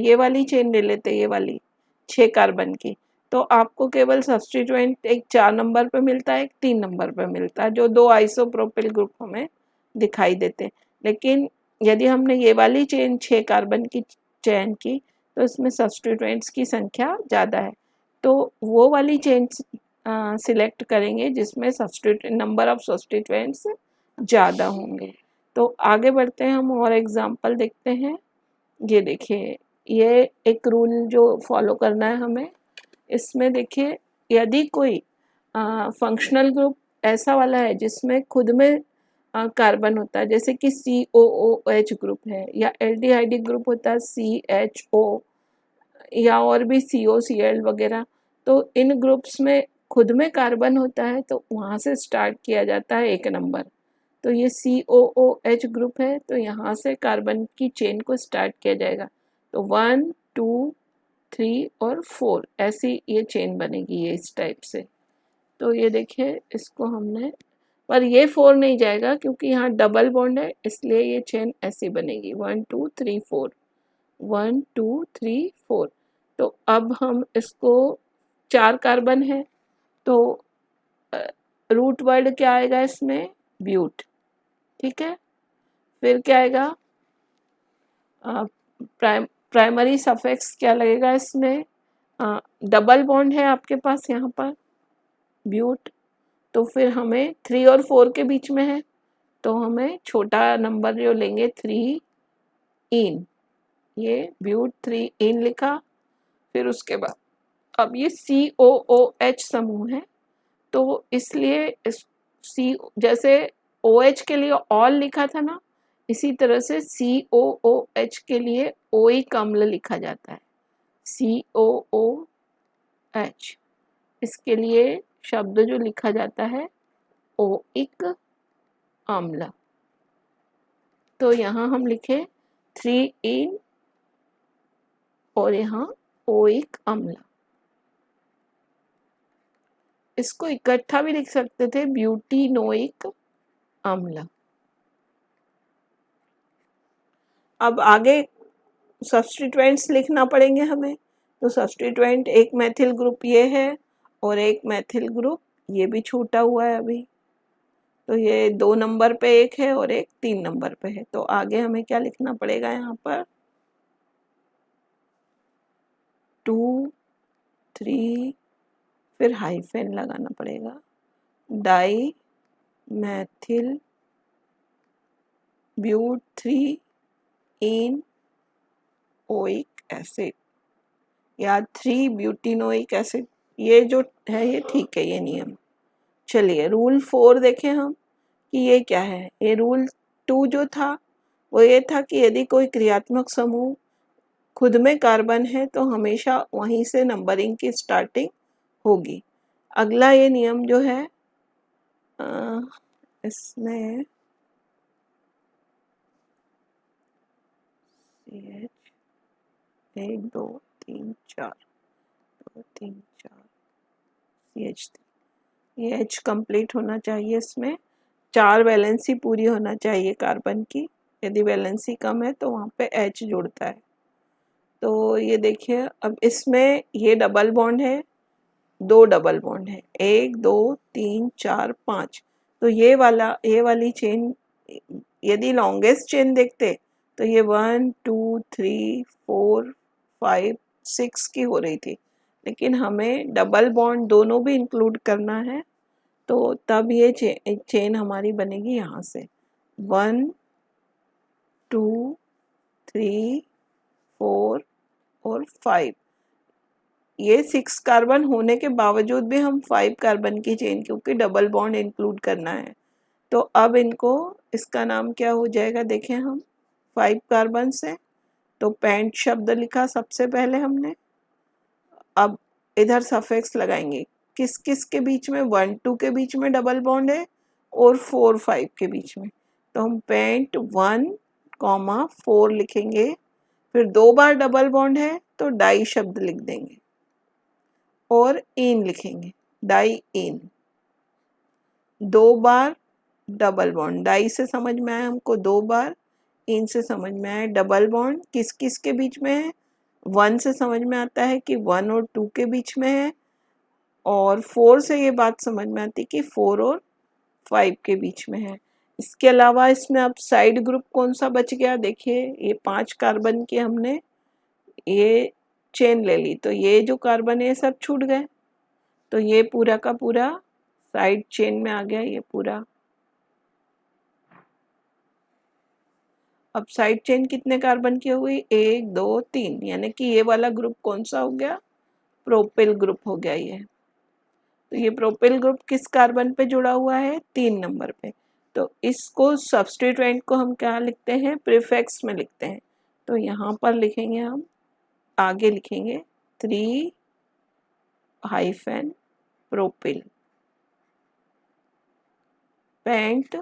ये वाली चेन ले लेते, ये वाली 6 कार्बन की, तो आपको केवल सब्स्टिट्यूएंट एक 4 नंबर पे मिलता है, एक 3 नंबर पे मिलता है, जो 2 आइसोप्रोपिल ग्रुप हमें दिखाई देते। लेकिन यदि हमने ये वाली चेन 6 कार्बन की चेन की, तो इसमें सब्स्टिट्यूएंट्स की संख्या ज़्यादा है, तो वो वाली चेन सिलेक्ट करेंगे जिसमें नंबर ऑफ सब्स्टिट्यूएंट्स ज़्यादा होंगे। तो आगे बढ़ते हैं हम और एग्जांपल देखते हैं। ये देखिए, ये एक रूल जो फॉलो करना है हमें। इसमें देखिए, यदि कोई फंक्शनल ग्रुप ऐसा वाला है जिसमें खुद में कार्बन होता है, जैसे कि COOH ग्रुप है, या एल्डिहाइडिक ग्रुप होता है CHO, या और भी COCl वगैरह, तो इन ग्रुप्स में खुद में कार्बन होता है, तो वहाँ से स्टार्ट किया जाता है 1 नंबर। तो ये COOH ग्रुप है, तो यहाँ से कार्बन की चेन को स्टार्ट किया जाएगा। तो 1 2 3 और 4 ऐसी ये चेन बनेगी, ये इस टाइप से। तो ये देखिए, इसको हमने, पर ये 4 नहीं जाएगा क्योंकि यहाँ डबल बॉन्ड है, इसलिए ये चेन ऐसी बनेगी 1 2 3 4 1 2 3 4। तो अब हम इसको, 4 कार्बन है, तो रूट वर्ड क्या आएगा इसमें, ब्यूट। ठीक है, फिर क्या आएगा, प्राइमरी सफिक्स क्या लगेगा इसमें, डबल बॉन्ड है आपके पास यहाँ पर, ब्यूट। तो फिर हमें 3 और 4 के बीच में है, तो हमें छोटा नंबर जो लेंगे 3 इन, ये ब्यूट 3 इन लिखा। फिर उसके बाद अब ये COOH समूह है, तो इसलिए इस C, जैसे OH के लिए ऑल लिखा था ना, इसी तरह से COOH के लिए ओइक अम्ल लिखा जाता है, COOH। इसके लिए शब्द जो लिखा जाता है ओइक अम्ल। तो यहाँ हम लिखे 3 इन और यहाँ ओइक अम्ल। इसको इकट्ठा भी लिख सकते थे, ब्यूटिनोइक अम्ल। अब आगे सब्स्टिट्यूएंट्स लिखना पड़ेंगे हमें। तो सब्स्टिट्यूएंट एक मैथिल ग्रुप ये है और एक मैथिल ग्रुप ये भी छूटा हुआ है अभी, तो ये 2 नंबर पे एक है और एक 3 नंबर पे है। तो आगे हमें क्या लिखना पड़ेगा, यहाँ पर 2 3, फिर हाइफन लगाना पड़ेगा, di methyl but 3 en oic acid, या 3 ब्यूटिनोइक एसिड। ये जो है ये ठीक है, ये नियम। चलिए रूल 4 देखें हम, कि ये क्या है। ये रूल 2 जो था वो ये था कि यदि कोई क्रियात्मक समूह खुद में कार्बन है तो हमेशा वहीं से नंबरिंग की स्टार्टिंग होगी। अगला ये नियम जो है इसमें CH 1 2 3 4 2 3 4 CH ये H कंप्लीट होना चाहिए। इसमें 4 वैलेंसी पूरी होना चाहिए कार्बन की। यदि वैलेंसी कम है तो वहाँ पे H जुड़ता है। तो ये देखिए अब इसमें ये डबल बॉन्ड है, 2 डबल बॉन्ड है, 1 2 3 4 5। तो ये वाली चेन यदि लॉन्गेस्ट चेन देखते तो ये 1 2 3 4 5 6 की हो रही थी, लेकिन हमें डबल बॉन्ड दोनों भी इंक्लूड करना है। तो तब ये चेन हमारी बनेगी यहाँ से 1 2 3 4 और 5। ये 6 कार्बन होने के बावजूद भी हम 5 कार्बन की चेन, क्योंकि डबल बॉन्ड इंक्लूड करना है। तो अब इनको इसका नाम क्या हो जाएगा, देखें हम 5 कार्बन से तो पेंट शब्द लिखा सबसे पहले हमने। अब इधर सफिक्स लगाएंगे, किस किस के बीच में, 1 2 के बीच में डबल बॉन्ड है और 4 5 के बीच में। तो हम पेंट 1 4 लिखेंगे। फिर 2 बार डबल बॉन्ड है तो डाई शब्द लिख देंगे और इन लिखेंगे, डाई इन। 2 बार डबल बॉन्ड, डाई से समझ में आया हमको 2 बार, इन से समझ में आया डबल बॉन्ड किस किस के बीच में है। 1 से समझ में आता है कि 1 और 2 के बीच में है, और 4 से ये बात समझ में आती है कि 4 और 5 के बीच में है। इसके अलावा इसमें अब साइड ग्रुप कौन सा बच गया, देखिए ये 5 कार्बन के हमने ये चेन ले ली, तो ये जो कार्बन है सब छूट गए। तो ये पूरा का पूरा साइड चेन में आ गया ये पूरा। अब साइड चेन कितने कार्बन की हो गई, 1 2 3, यानी कि ये वाला ग्रुप कौन सा हो गया, प्रोपिल ग्रुप हो गया ये। तो ये प्रोपिल ग्रुप किस कार्बन पे जुड़ा हुआ है, 3 नंबर पे। तो इसको सब्स्टिट्यूएंट को हम क्या लिखते हैं, प्रीफिक्स में लिखते हैं। तो यहाँ पर लिखेंगे हम, आगे लिखेंगे 3 हाइफन प्रोपिल पेंट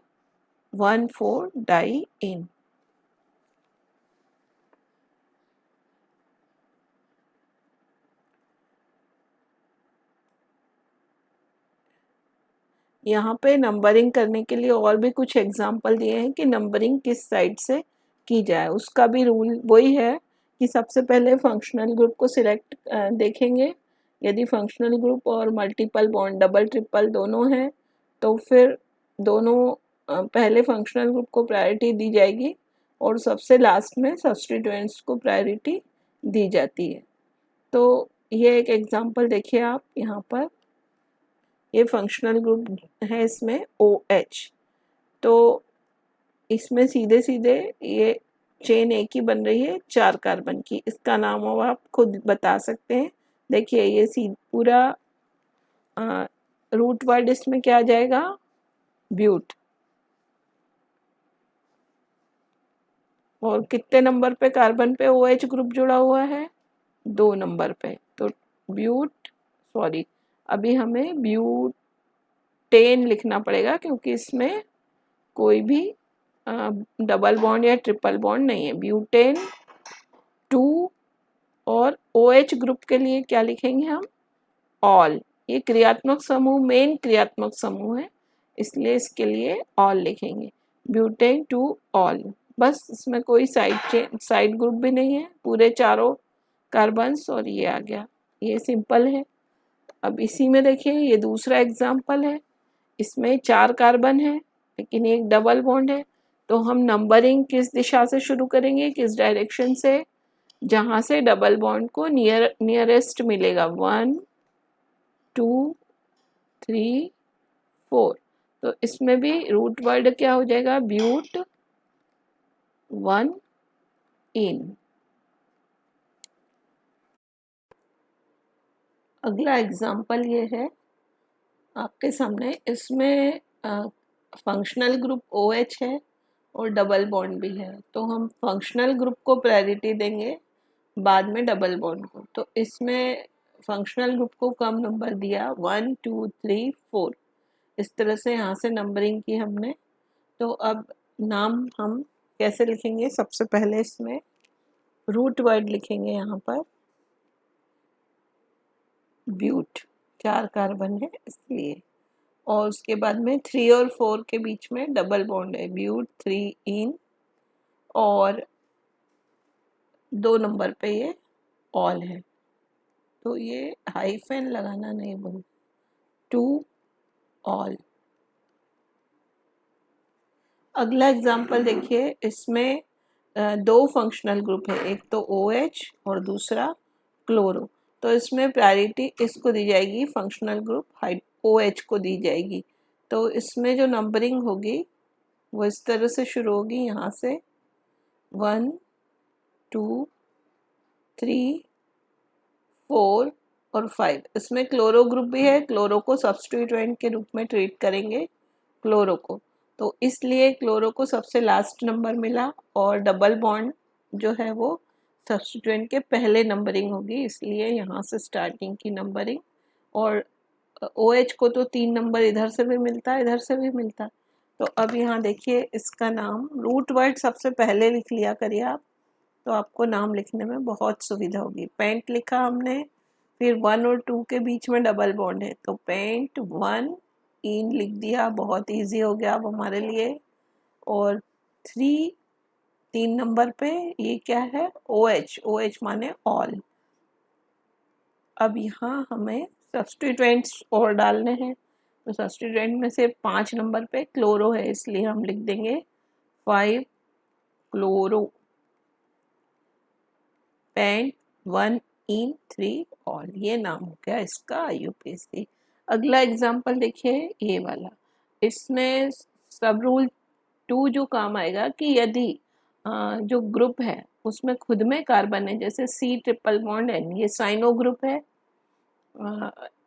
1 4 डाई इन। यहाँ पे नंबरिंग करने के लिए और भी कुछ एग्जाम्पल दिए हैं कि नंबरिंग किस साइड से की जाए। उसका भी रूल वही है कि सबसे पहले फंक्शनल ग्रुप को सिलेक्ट देखेंगे। यदि फंक्शनल ग्रुप और मल्टीपल बॉन्ड डबल ट्रिपल दोनों हैं तो फिर दोनों पहले फंक्शनल ग्रुप को प्रायोरिटी दी जाएगी और सबसे लास्ट में सब्स्टिट्यूएंट्स को प्रायोरिटी दी जाती है। तो ये एक एग्जाम्पल देखिए आप यहाँ पर, ये फंक्शनल ग्रुप है, इसमें OH। तो इसमें सीधे सीधे ये चेन एक ही बन रही है 4 कार्बन की। इसका नाम अब आप खुद बता सकते हैं। देखिए ये पूरा रूट वर्ड इसमें क्या आ जाएगा, ब्यूट। और कितने नंबर पे कार्बन पे OH ग्रुप जुड़ा हुआ है, 2 नंबर पे। तो ब्यूट, सॉरी अभी हमें ब्यूटेन लिखना पड़ेगा क्योंकि इसमें कोई भी डबल बॉन्ड या ट्रिपल बॉन्ड नहीं है। ब्यूटेन 2। और OH ग्रुप के लिए क्या लिखेंगे हम, ऑल। ये क्रियात्मक समूह, मेन क्रियात्मक समूह है, इसलिए इसके लिए ऑल लिखेंगे, ब्यूटेन 2 ऑल। बस इसमें कोई साइड ग्रुप भी नहीं है, पूरे चारों कार्बन्स, और ये आ गया। ये सिंपल है। अब इसी में देखिए ये दूसरा एग्जाम्पल है, इसमें 4 कार्बन है लेकिन एक डबल बॉन्ड है। तो हम नंबरिंग किस दिशा से शुरू करेंगे, किस डायरेक्शन से, जहाँ से डबल बॉन्ड को नियरेस्ट मिलेगा, 1 2 3 4। तो इसमें भी रूट वर्ड क्या हो जाएगा, ब्यूट 1 इन। अगला एग्जाम्पल ये है आपके सामने, इसमें फंक्शनल ग्रुप OH है और डबल बॉन्ड भी है, तो हम फंक्शनल ग्रुप को प्रायोरिटी देंगे बाद में डबल बॉन्ड को। तो इसमें फंक्शनल ग्रुप को कम नंबर दिया 1 2 3 4, इस तरह से यहाँ से नंबरिंग की हमने। तो अब नाम हम कैसे लिखेंगे, सबसे पहले इसमें रूट वर्ड लिखेंगे यहाँ पर ब्यूट, 4 कार्बन है इसलिए, और उसके बाद में 3 और 4 के बीच में डबल बॉन्ड है, ब्यूट 3 इन, और 2 नंबर पे ये ऑल है, तो ये हाइफन लगाना नहीं भूल, 2 ऑल। अगला एग्जांपल देखिए, इसमें 2 फंक्शनल ग्रुप है, एक तो OH और दूसरा क्लोरो। तो इसमें प्रायोरिटी इसको दी जाएगी, फंक्शनल ग्रुप OH को दी जाएगी। तो इसमें जो नंबरिंग होगी वो इस तरह से शुरू होगी, यहाँ से 1 2 3 4 और 5। इसमें क्लोरो ग्रुप भी है, क्लोरो को सब्स्टिट्यूएंट के रूप में ट्रीट करेंगे क्लोरो को, तो इसलिए क्लोरो को सबसे लास्ट नंबर मिला, और डबल बॉन्ड जो है वो सब्स्टिट्यूएंट के पहले नंबरिंग होगी, इसलिए यहाँ से स्टार्टिंग की नंबरिंग। और OH को तो 3 नंबर इधर से भी मिलता है, इधर से भी मिलता है। तो अब यहाँ देखिए, इसका नाम रूट वर्ड सबसे पहले लिख लिया करिए आप, तो आपको नाम लिखने में बहुत सुविधा होगी। पेंट लिखा हमने, फिर 1 और 2 के बीच में डबल बॉन्ड है, तो पेंट 1 इन लिख दिया, बहुत इजी हो गया अब हमारे लिए। और 3 नंबर पे ये क्या है, OH, OH माने ऑल। अब यहाँ हमें सब्स्टिट्यूएंट्स और डालने हैं, तो सब्स्टिट्यूएंट में से 5 नंबर पे क्लोरो है, इसलिए हम लिख देंगे 5 क्लोरो, पेंट 1 इन 3 ऑल। ये नाम हो गया इसका IUPAC। अगला एग्जाम्पल देखिए, ये वाला, इसमें सब रूल 2 जो काम आएगा कि यदि जो ग्रुप है उसमें खुद में कार्बन है, जैसे C ट्रिपल बॉन्ड N, ये साइनो ग्रुप है,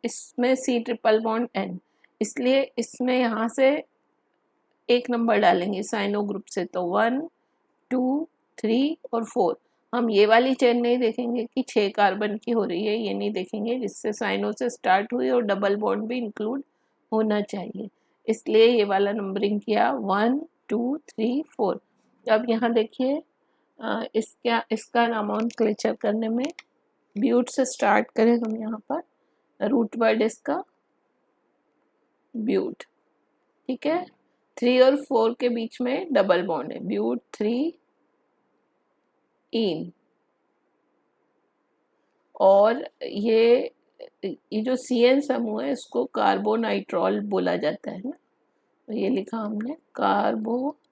इसमें C ट्रिपल बॉन्ड N, इसलिए इसमें यहाँ से 1 नंबर डालेंगे साइनो ग्रुप से, तो 1 2 3 और 4। हम ये वाली चेन नहीं देखेंगे कि 6 कार्बन की हो रही है, ये नहीं देखेंगे, जिससे साइनो से स्टार्ट हुई और डबल बॉन्ड भी इंक्लूड होना चाहिए, इसलिए ये वाला नंबरिंग किया 1 2 3 4। अब यहाँ देखिए, इसका नोमेनक्लेचर करने में ब्यूट से स्टार्ट करें हम, यहाँ पर रूट वर्ड इसका ब्यूट, ठीक है। 3 और 4 के बीच में डबल बॉन्ड है, ब्यूट 3 इन, और ये जो CN समूह है इसको कार्बोनाइट्रॉल बोला जाता है ना, तो ये लिखा हमने कार्बोनाइट्राइल।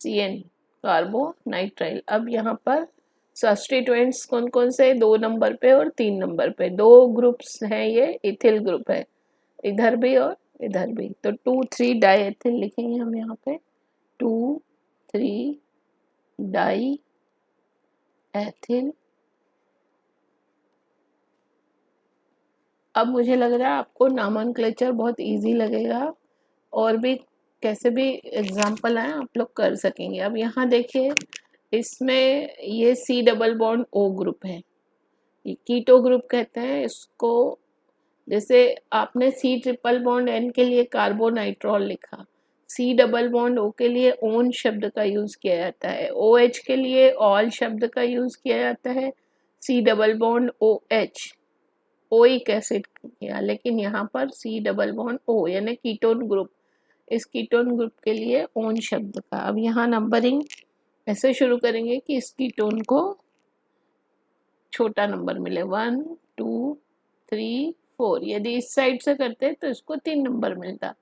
CN carbonitrile. अब यहाँ पर सब्स्टिट्यूएंट्स कौन कौन से, 2 नंबर पे और 3 नंबर पे 2 ग्रुप्स हैं, ये इथिल ग्रुप है, इधर भी और इधर भी, तो 2 3 डाई एथिल लिखेंगे हम यहाँ पे, 2 3 डाई एथिल। अब मुझे लग रहा है आपको नोमेनक्लेचर बहुत इजी लगेगा, और भी कैसे भी एग्जाम्पल आए आप लोग कर सकेंगे। अब यहाँ देखिए, इसमें ये C double bond O group है, ये कीटो ग्रुप कहते हैं इसको। जैसे आपने C ट्रिपल बॉन्ड N के लिए कार्बोनाइट्रॉल लिखा, C डबल बॉन्ड O के लिए ओन शब्द का यूज किया जाता है, OH के लिए ऑल शब्द का यूज किया जाता है, C double bond OH oic acid किया, लेकिन यहाँ पर C डबल बॉन्ड O यानी कीटोन ग्रुप, इस कीटोन ग्रुप के लिए ओन शब्द का। अब यहाँ नंबरिंग ऐसे शुरू करेंगे कि इस कीटोन को छोटा नंबर मिले, 1 2 3 4, यदि इस साइड से करते तो इसको 3 नंबर मिलता,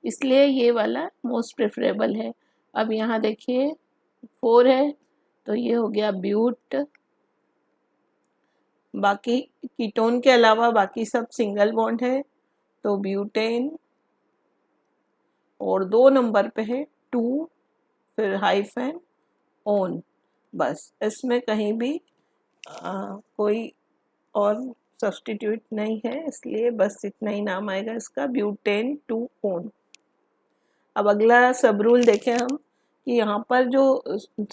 इसलिए ये वाला मोस्ट प्रेफरेबल है। अब यहाँ देखिए 4 है, तो ये हो गया ब्यूट, बाकी कीटोन के अलावा बाकी सब सिंगल बॉन्ड है, तो ब्यूटेन, और 2 नंबर पे है 2, फिर हाइफन ओन, बस इसमें कहीं भी कोई और सब्स्टिट्यूट नहीं है, इसलिए बस इतना ही नाम आएगा इसका, ब्यूटेन 2-ओन। अब अगला सब रूल देखें हम कि यहाँ पर जो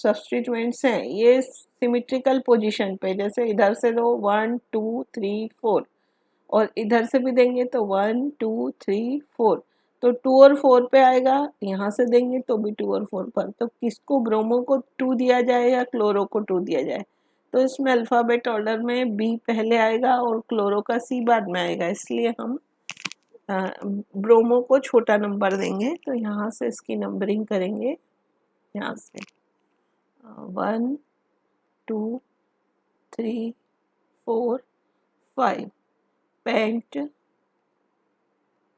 सब्स्टिट्यूएंट्स हैं ये सिमेट्रिकल पोजीशन पे, जैसे इधर से दो 1 2 3 4 और इधर से भी देंगे तो 1 2 3 4, तो 2 और 4 पे आएगा, यहाँ से देंगे तो भी 2 और 4 पर। तो किसको, ब्रोमो को 2 दिया जाए या क्लोरो को 2 दिया जाए? तो इसमें अल्फ़ाबेट ऑर्डर में बी पहले आएगा और क्लोरो का सी बाद में आएगा, इसलिए हम ब्रोमो को छोटा नंबर देंगे। तो यहाँ से इसकी नंबरिंग करेंगे, यहाँ से 1 2 3 4 5।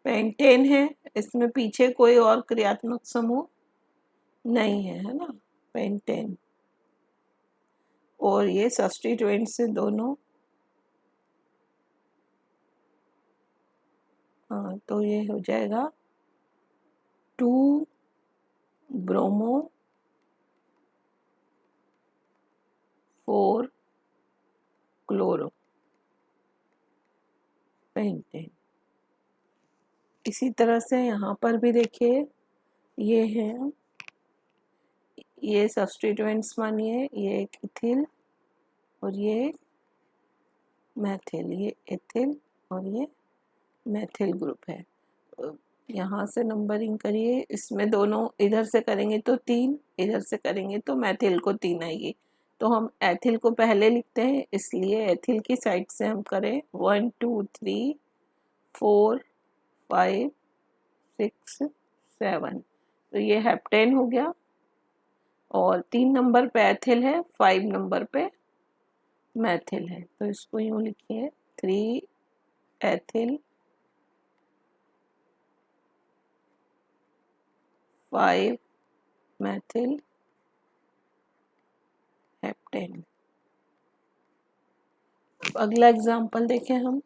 पेंटेन है, इसमें पीछे कोई और क्रियात्मक समूह नहीं है, है ना, पेंटेन। और ये सब्स्टिट्यूएंट से दोनों, हाँ, तो ये हो जाएगा 2 ब्रोमो 4 क्लोरो पेंटेन। इसी तरह से यहाँ पर भी देखिए, ये है, ये सब्स्टिट्यूएंट्स मानिए, ये एक इथिल और ये मैथिल, ये एथिल और ये मैथिल ग्रुप है। यहाँ से नंबरिंग करिए, इसमें दोनों इधर से करेंगे तो 3, इधर से करेंगे तो मैथिल को 3 आएगी। तो हम एथिल को पहले लिखते हैं, इसलिए एथिल की साइड से हम करें 1 2 3 4 5 6 7, तो ये हेप्टेन हो गया। और 3 नंबर पे एथिल है, 5 नंबर पे मैथिल है, तो इसको यूँ लिखिए 3 एथिल 5 मैथिल हेप्टेन। अगला एग्जाम्पल देखें हम,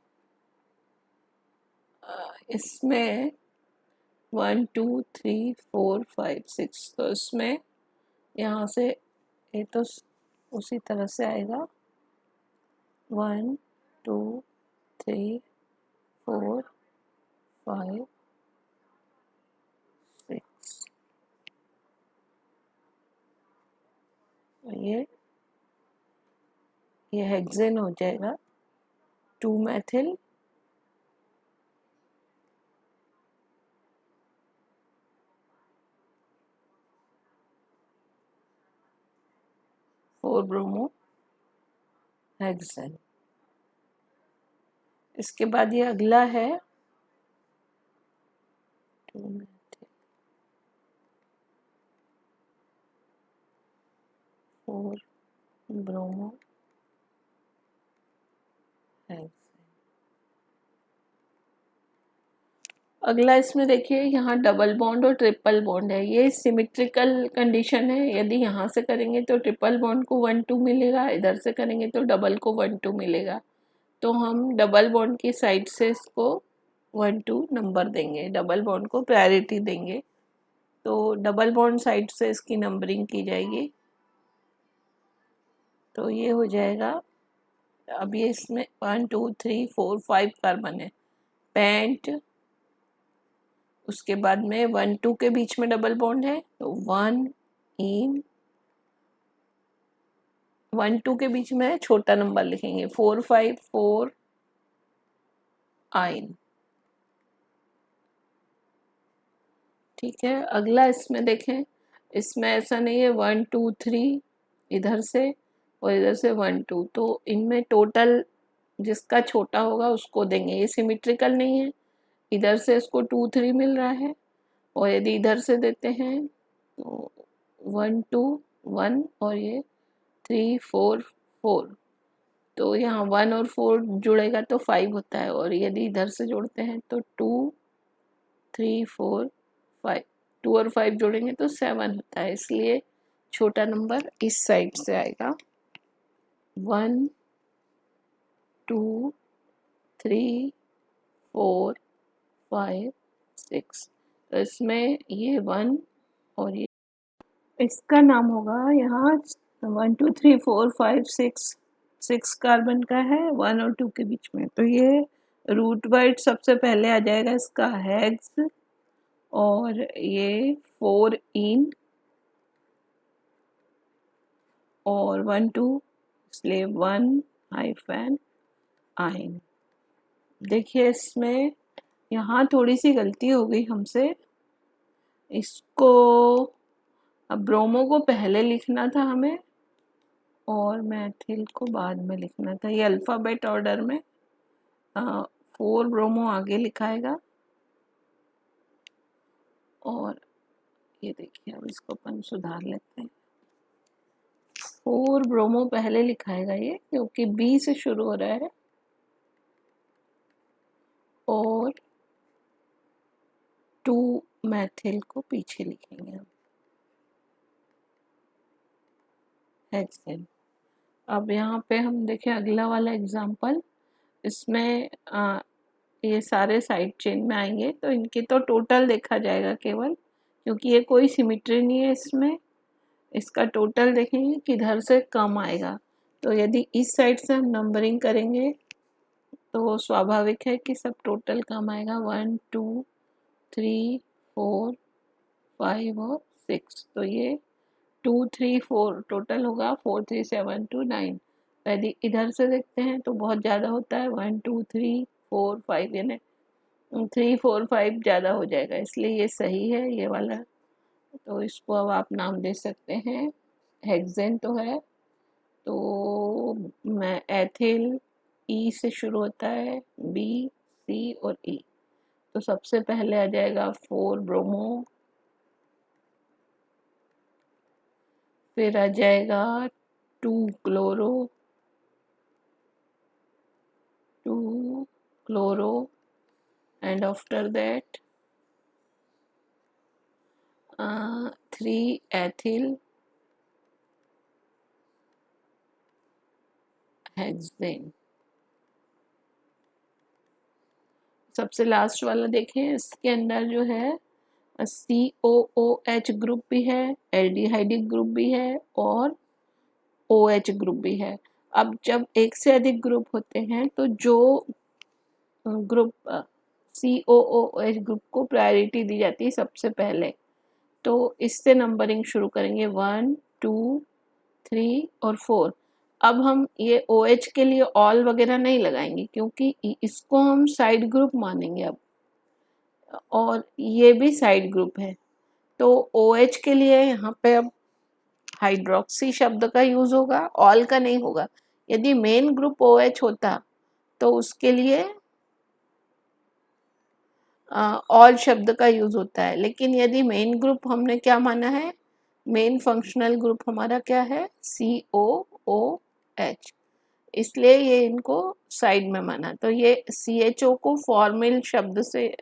इसमें 1 2 3 4 5 6, तो इसमें यहाँ से ये तो उसी तरह से आएगा 1 2 3 4 5 6, ये हेक्सेन हो जाएगा 2 मैथिल 4 ब्रोमो हेक्सेन। इसके बाद ये अगला है 2 मैथिल 4 ब्रोमो हेक्सेन। अगला इसमें देखिए, यहाँ डबल बॉन्ड और ट्रिपल बॉन्ड है, ये सिमेट्रिकल कंडीशन है। यदि यहाँ से करेंगे तो ट्रिपल बॉन्ड को 1 2 मिलेगा, इधर से करेंगे तो डबल को 1 2 मिलेगा। तो हम डबल बॉन्ड की साइड से इसको 1 2 नंबर देंगे, डबल बॉन्ड को प्रायोरिटी देंगे। तो डबल बॉन्ड साइड से इसकी नंबरिंग की जाएगी, तो ये हो जाएगा। अब ये इसमें 1 2 3 4 5 कार्बन है, पेंट, उसके बाद में 1 2 के बीच में डबल बॉन्ड है, तो 1 इन 1 2 के बीच में छोटा नंबर लिखेंगे 4 5 4 आइन। ठीक है, अगला इसमें देखें, इसमें ऐसा नहीं है 1 2 3 इधर से और इधर से 1 2, तो इनमें टोटल जिसका छोटा होगा उसको देंगे। ये सिमेट्रिकल नहीं है, इधर से इसको 2 3 मिल रहा है और यदि इधर से देते हैं तो 1 2 1 और ये 3 4 4, तो यहाँ 1 और 4 जुड़ेगा तो 5 होता है, और यदि इधर से जोड़ते हैं तो 2 3 4 5, 2 और 5 जोड़ेंगे तो 7 होता है, इसलिए छोटा नंबर इस साइड से आएगा 1 2 3 4 5 6। तो इसमें ये 1 और ये, इसका नाम होगा यहाँ 1 2 3 4 5 6 6 कार्बन का है 1 और 2 के बीच में, तो ये रूट वर्ड सबसे पहले आ जाएगा इसका हेक्स, और ये 4 इन और 1 2, इसलिए 1 हाइफन आइन। देखिए इसमें यहाँ थोड़ी सी गलती हो गई हमसे, इसको अब ब्रोमो को पहले लिखना था हमें और मैथिल को बाद में लिखना था। ये अल्फ़ाबेट ऑर्डर में 4 ब्रोमो आगे लिखाएगा, और ये देखिए अब इसको अपन सुधार लेते हैं। 4 ब्रोमो पहले लिखाएगा ये, क्योंकि बी से शुरू हो रहा है, और 2 मैथिल को पीछे लिखेंगे हम, हेक्सेन। अब यहाँ पे हम देखें अगला वाला एग्जाम्पल, इसमें ये सारे साइड चेन में आएंगे, तो इनके तो टोटल देखा जाएगा केवल, क्योंकि ये कोई सिमिट्री नहीं है इसमें। इसका टोटल देखेंगे किधर से कम आएगा, तो यदि इस साइड से हम नंबरिंग करेंगे तो स्वाभाविक है कि सब टोटल कम आएगा, 1 2 3 4 5 और 6, तो ये 2 3 4 टोटल होगा, 4 3 7 2 9। यदि इधर से देखते हैं तो बहुत ज़्यादा होता है, 1 2 3 4 5, यानी 3 4 5 ज़्यादा हो जाएगा, इसलिए ये सही है ये वाला। तो इसको अब आप नाम दे सकते हैं, हेक्सेन तो है, तो मैं एथिल ई से शुरू होता है, बी सी और ई, तो सबसे पहले आ जाएगा 4 ब्रोमो, फिर आ जाएगा 2 chloro, 2 chloro, and after that 3 ethyl hexane. सबसे लास्ट वाला देखें, इसके अंदर जो है COOH ग्रुप भी है, एल्डिहाइडिक ग्रुप भी है, और OH ग्रुप भी है। अब जब एक से अधिक ग्रुप होते हैं तो जो ग्रुप COOH ग्रुप को प्रायोरिटी दी जाती है सबसे पहले, तो इससे नंबरिंग शुरू करेंगे 1 2 3 और 4। अब हम ये OH के लिए ऑल वगैरह नहीं लगाएंगे, क्योंकि इसको हम साइड ग्रुप मानेंगे अब, और ये भी साइड ग्रुप है, तो OH के लिए यहाँ पे अब हाइड्रोक्सी शब्द का यूज होगा, ऑल का नहीं होगा। यदि मेन ग्रुप OH होता तो उसके लिए ऑल शब्द का यूज होता है, लेकिन यदि मेन ग्रुप हमने क्या माना है, मेन फंक्शनल ग्रुप हमारा क्या है, COOH, इसलिए ये इनको साइड में माना। तो ये CHO को फॉर्मल शब्द से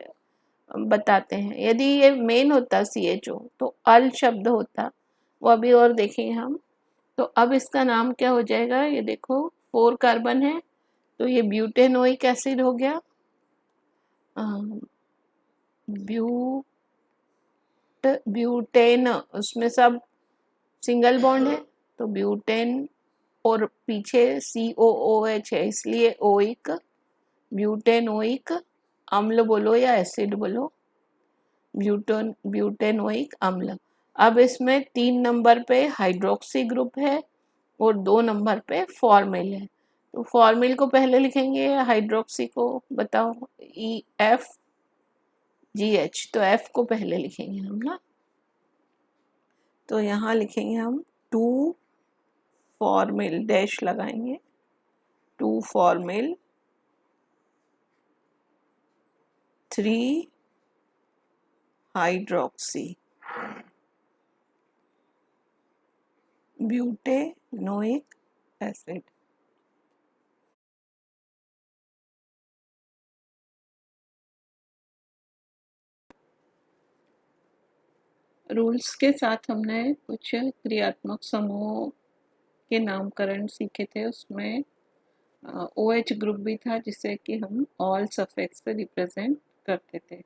बताते हैं। यदि ये मेन होता CHO तो अल शब्द होता, वो अभी और देखेंगे हम। तो अब इसका नाम क्या हो जाएगा, ये देखो 4 कार्बन है, तो ये ब्यूटेनोइक एसिड हो गया, ब्यूटेन, उसमें सब सिंगल बॉन्ड है, तो ब्यूटेन, और पीछे COOH है, इसलिए ओइक, ब्यूटेनोइक अम्ल बोलो या एसिड बोलो, ब्यूटेनोइक अम्ल। अब इसमें 3 नंबर पे हाइड्रोक्सी ग्रुप है और 2 नंबर पे फॉर्मिल है, तो फॉर्मिल को पहले लिखेंगे या हाइड्रोक्सी को, बताओ, EFGH, तो F को पहले लिखेंगे हम ना, तो यहाँ लिखेंगे हम 2 फॉर्मिल, डैश लगाएंगे, 2 formal 3 hydroxy butanoic acid. Rules के साथ हमने कुछ क्रियात्मक समूहों के नामकरण सीखे थे, उसमें OH ग्रुप भी था जिसे कि हम ऑल सफिक्स से रिप्रेजेंट करते थे।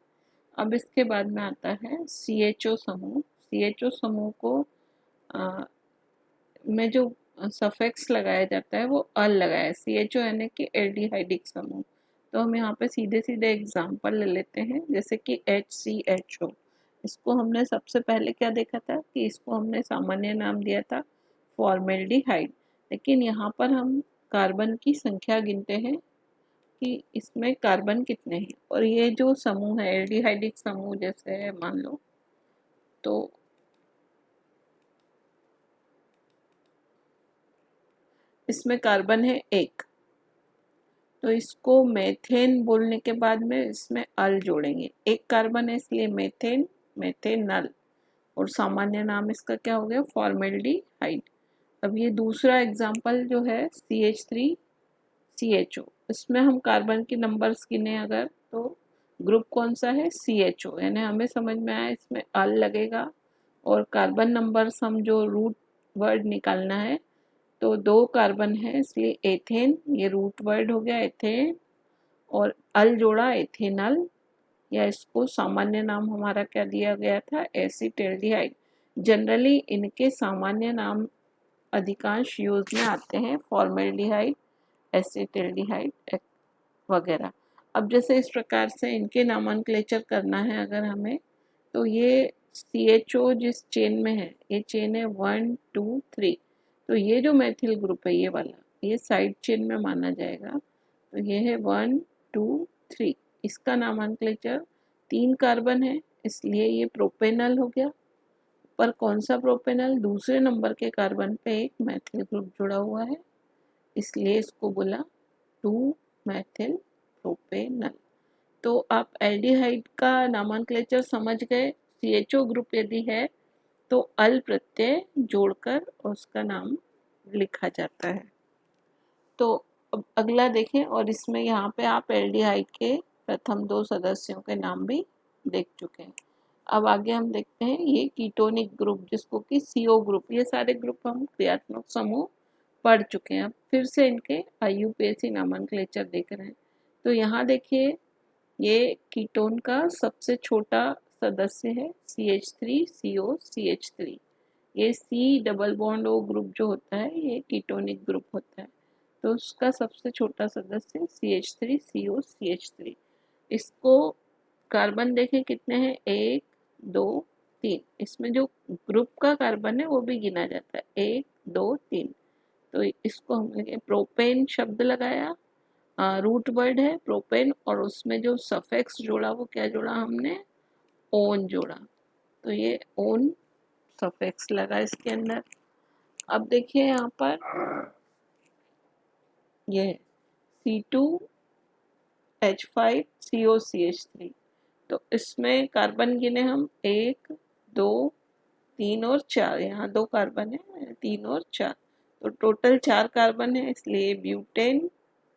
अब इसके बाद में आता है CHO समूह। CHO समूह को में जो सफिक्स लगाया जाता है वो अल लगाया, CHO यानी कि एल्डिहाइडिक समूह। तो हम यहाँ पे सीधे सीधे एग्जाम्पल ले लेते हैं, जैसे कि HCHO। इसको हमने सबसे पहले क्या देखा था कि इसको हमने सामान्य नाम दिया था फॉर्मेल्डिहाइड, लेकिन यहाँ पर हम कार्बन की संख्या गिनते हैं कि इसमें कार्बन कितने हैं। और ये जो समूह है एल्डिहाइडिक समूह जैसे है मान लो, तो इसमें कार्बन है 1, तो इसको मेथेन बोलने के बाद में इसमें अल जोड़ेंगे। 1 कार्बन है इसलिए मेथेन, मेथेनल, और सामान्य नाम इसका क्या हो गया फॉर्मेल्डिहाइड। अब ये दूसरा एग्जाम्पल जो है CH3CHO, इसमें हम कार्बन के नंबर्स गिने अगर, तो ग्रुप कौन सा है CHO, यानी हमें समझ में आया इसमें अल लगेगा और कार्बन नंबर्स हम जो रूट वर्ड निकालना है, तो 2 कार्बन है इसलिए एथेन, ये रूट वर्ड हो गया एथेन, और अल जोड़ा एथेनल, या इसको सामान्य नाम हमारा क्या दिया गया था एसिटेल्डिहाइड। जनरली इनके सामान्य नाम अधिकांश यूज में आते हैं फॉर्मेल्डिहाइड, एसिटेल्डिहाइड वगैरह। अब जैसे इस प्रकार से इनके नामनक्लेचर करना है अगर हमें, तो ये CHO जिस चेन में है, ये चेन है 1 2 3, तो ये जो मैथिल ग्रुप है ये वाला, ये साइड चेन में माना जाएगा। तो ये है 1 2 3, इसका नामनक्लेचर 3 कार्बन है इसलिए ये प्रोपेनल हो गया। पर कौन सा प्रोपेनल, दूसरे नंबर के कार्बन पे एक मैथिल ग्रुप जुड़ा हुआ है इसलिए इसको बोला 2 मैथिल प्रोपेनल। तो आप एल्डिहाइड का नामनक्लेचर समझ गए। CHO ग्रुप यदि है तो अल प्रत्यय जोड़कर उसका नाम लिखा जाता है। तो अब अगला देखें, और इसमें यहाँ पे आप एल्डिहाइड के प्रथम 2 सदस्यों के नाम भी देख चुके हैं। अब आगे हम देखते हैं ये कीटोनिक ग्रुप जिसको कि CO ग्रुप, ये सारे ग्रुप हम क्रियात्मक समूह पढ़ चुके हैं। अब फिर से इनके IUPAC नामनक्लेचर देख रहे हैं। तो यहाँ देखिए ये कीटोन का सबसे छोटा सदस्य है CH3COCH3। ये C double bond O group जो होता है ये कीटोनिक ग्रुप होता है, तो उसका सबसे छोटा सदस्य CH3COCH3। इसको कार्बन देखें कितने हैं 1 2 3, इसमें जो ग्रुप का कार्बन है वो भी गिना जाता है 1 2 3। तो इसको हमने प्रोपेन शब्द लगाया, रूट वर्ड है प्रोपेन, और उसमें जो सफिक्स जोड़ा वो क्या जोड़ा हमने ओन जोड़ा, तो ये ओन सफिक्स लगा इसके अंदर। अब देखिए यहाँ पर ये C2H5COCH3, तो इसमें कार्बन गिने हम 1 2 3 और 4, यहाँ 2 कार्बन है 3 और 4, तो टोटल 4 कार्बन है इसलिए ब्यूटेन,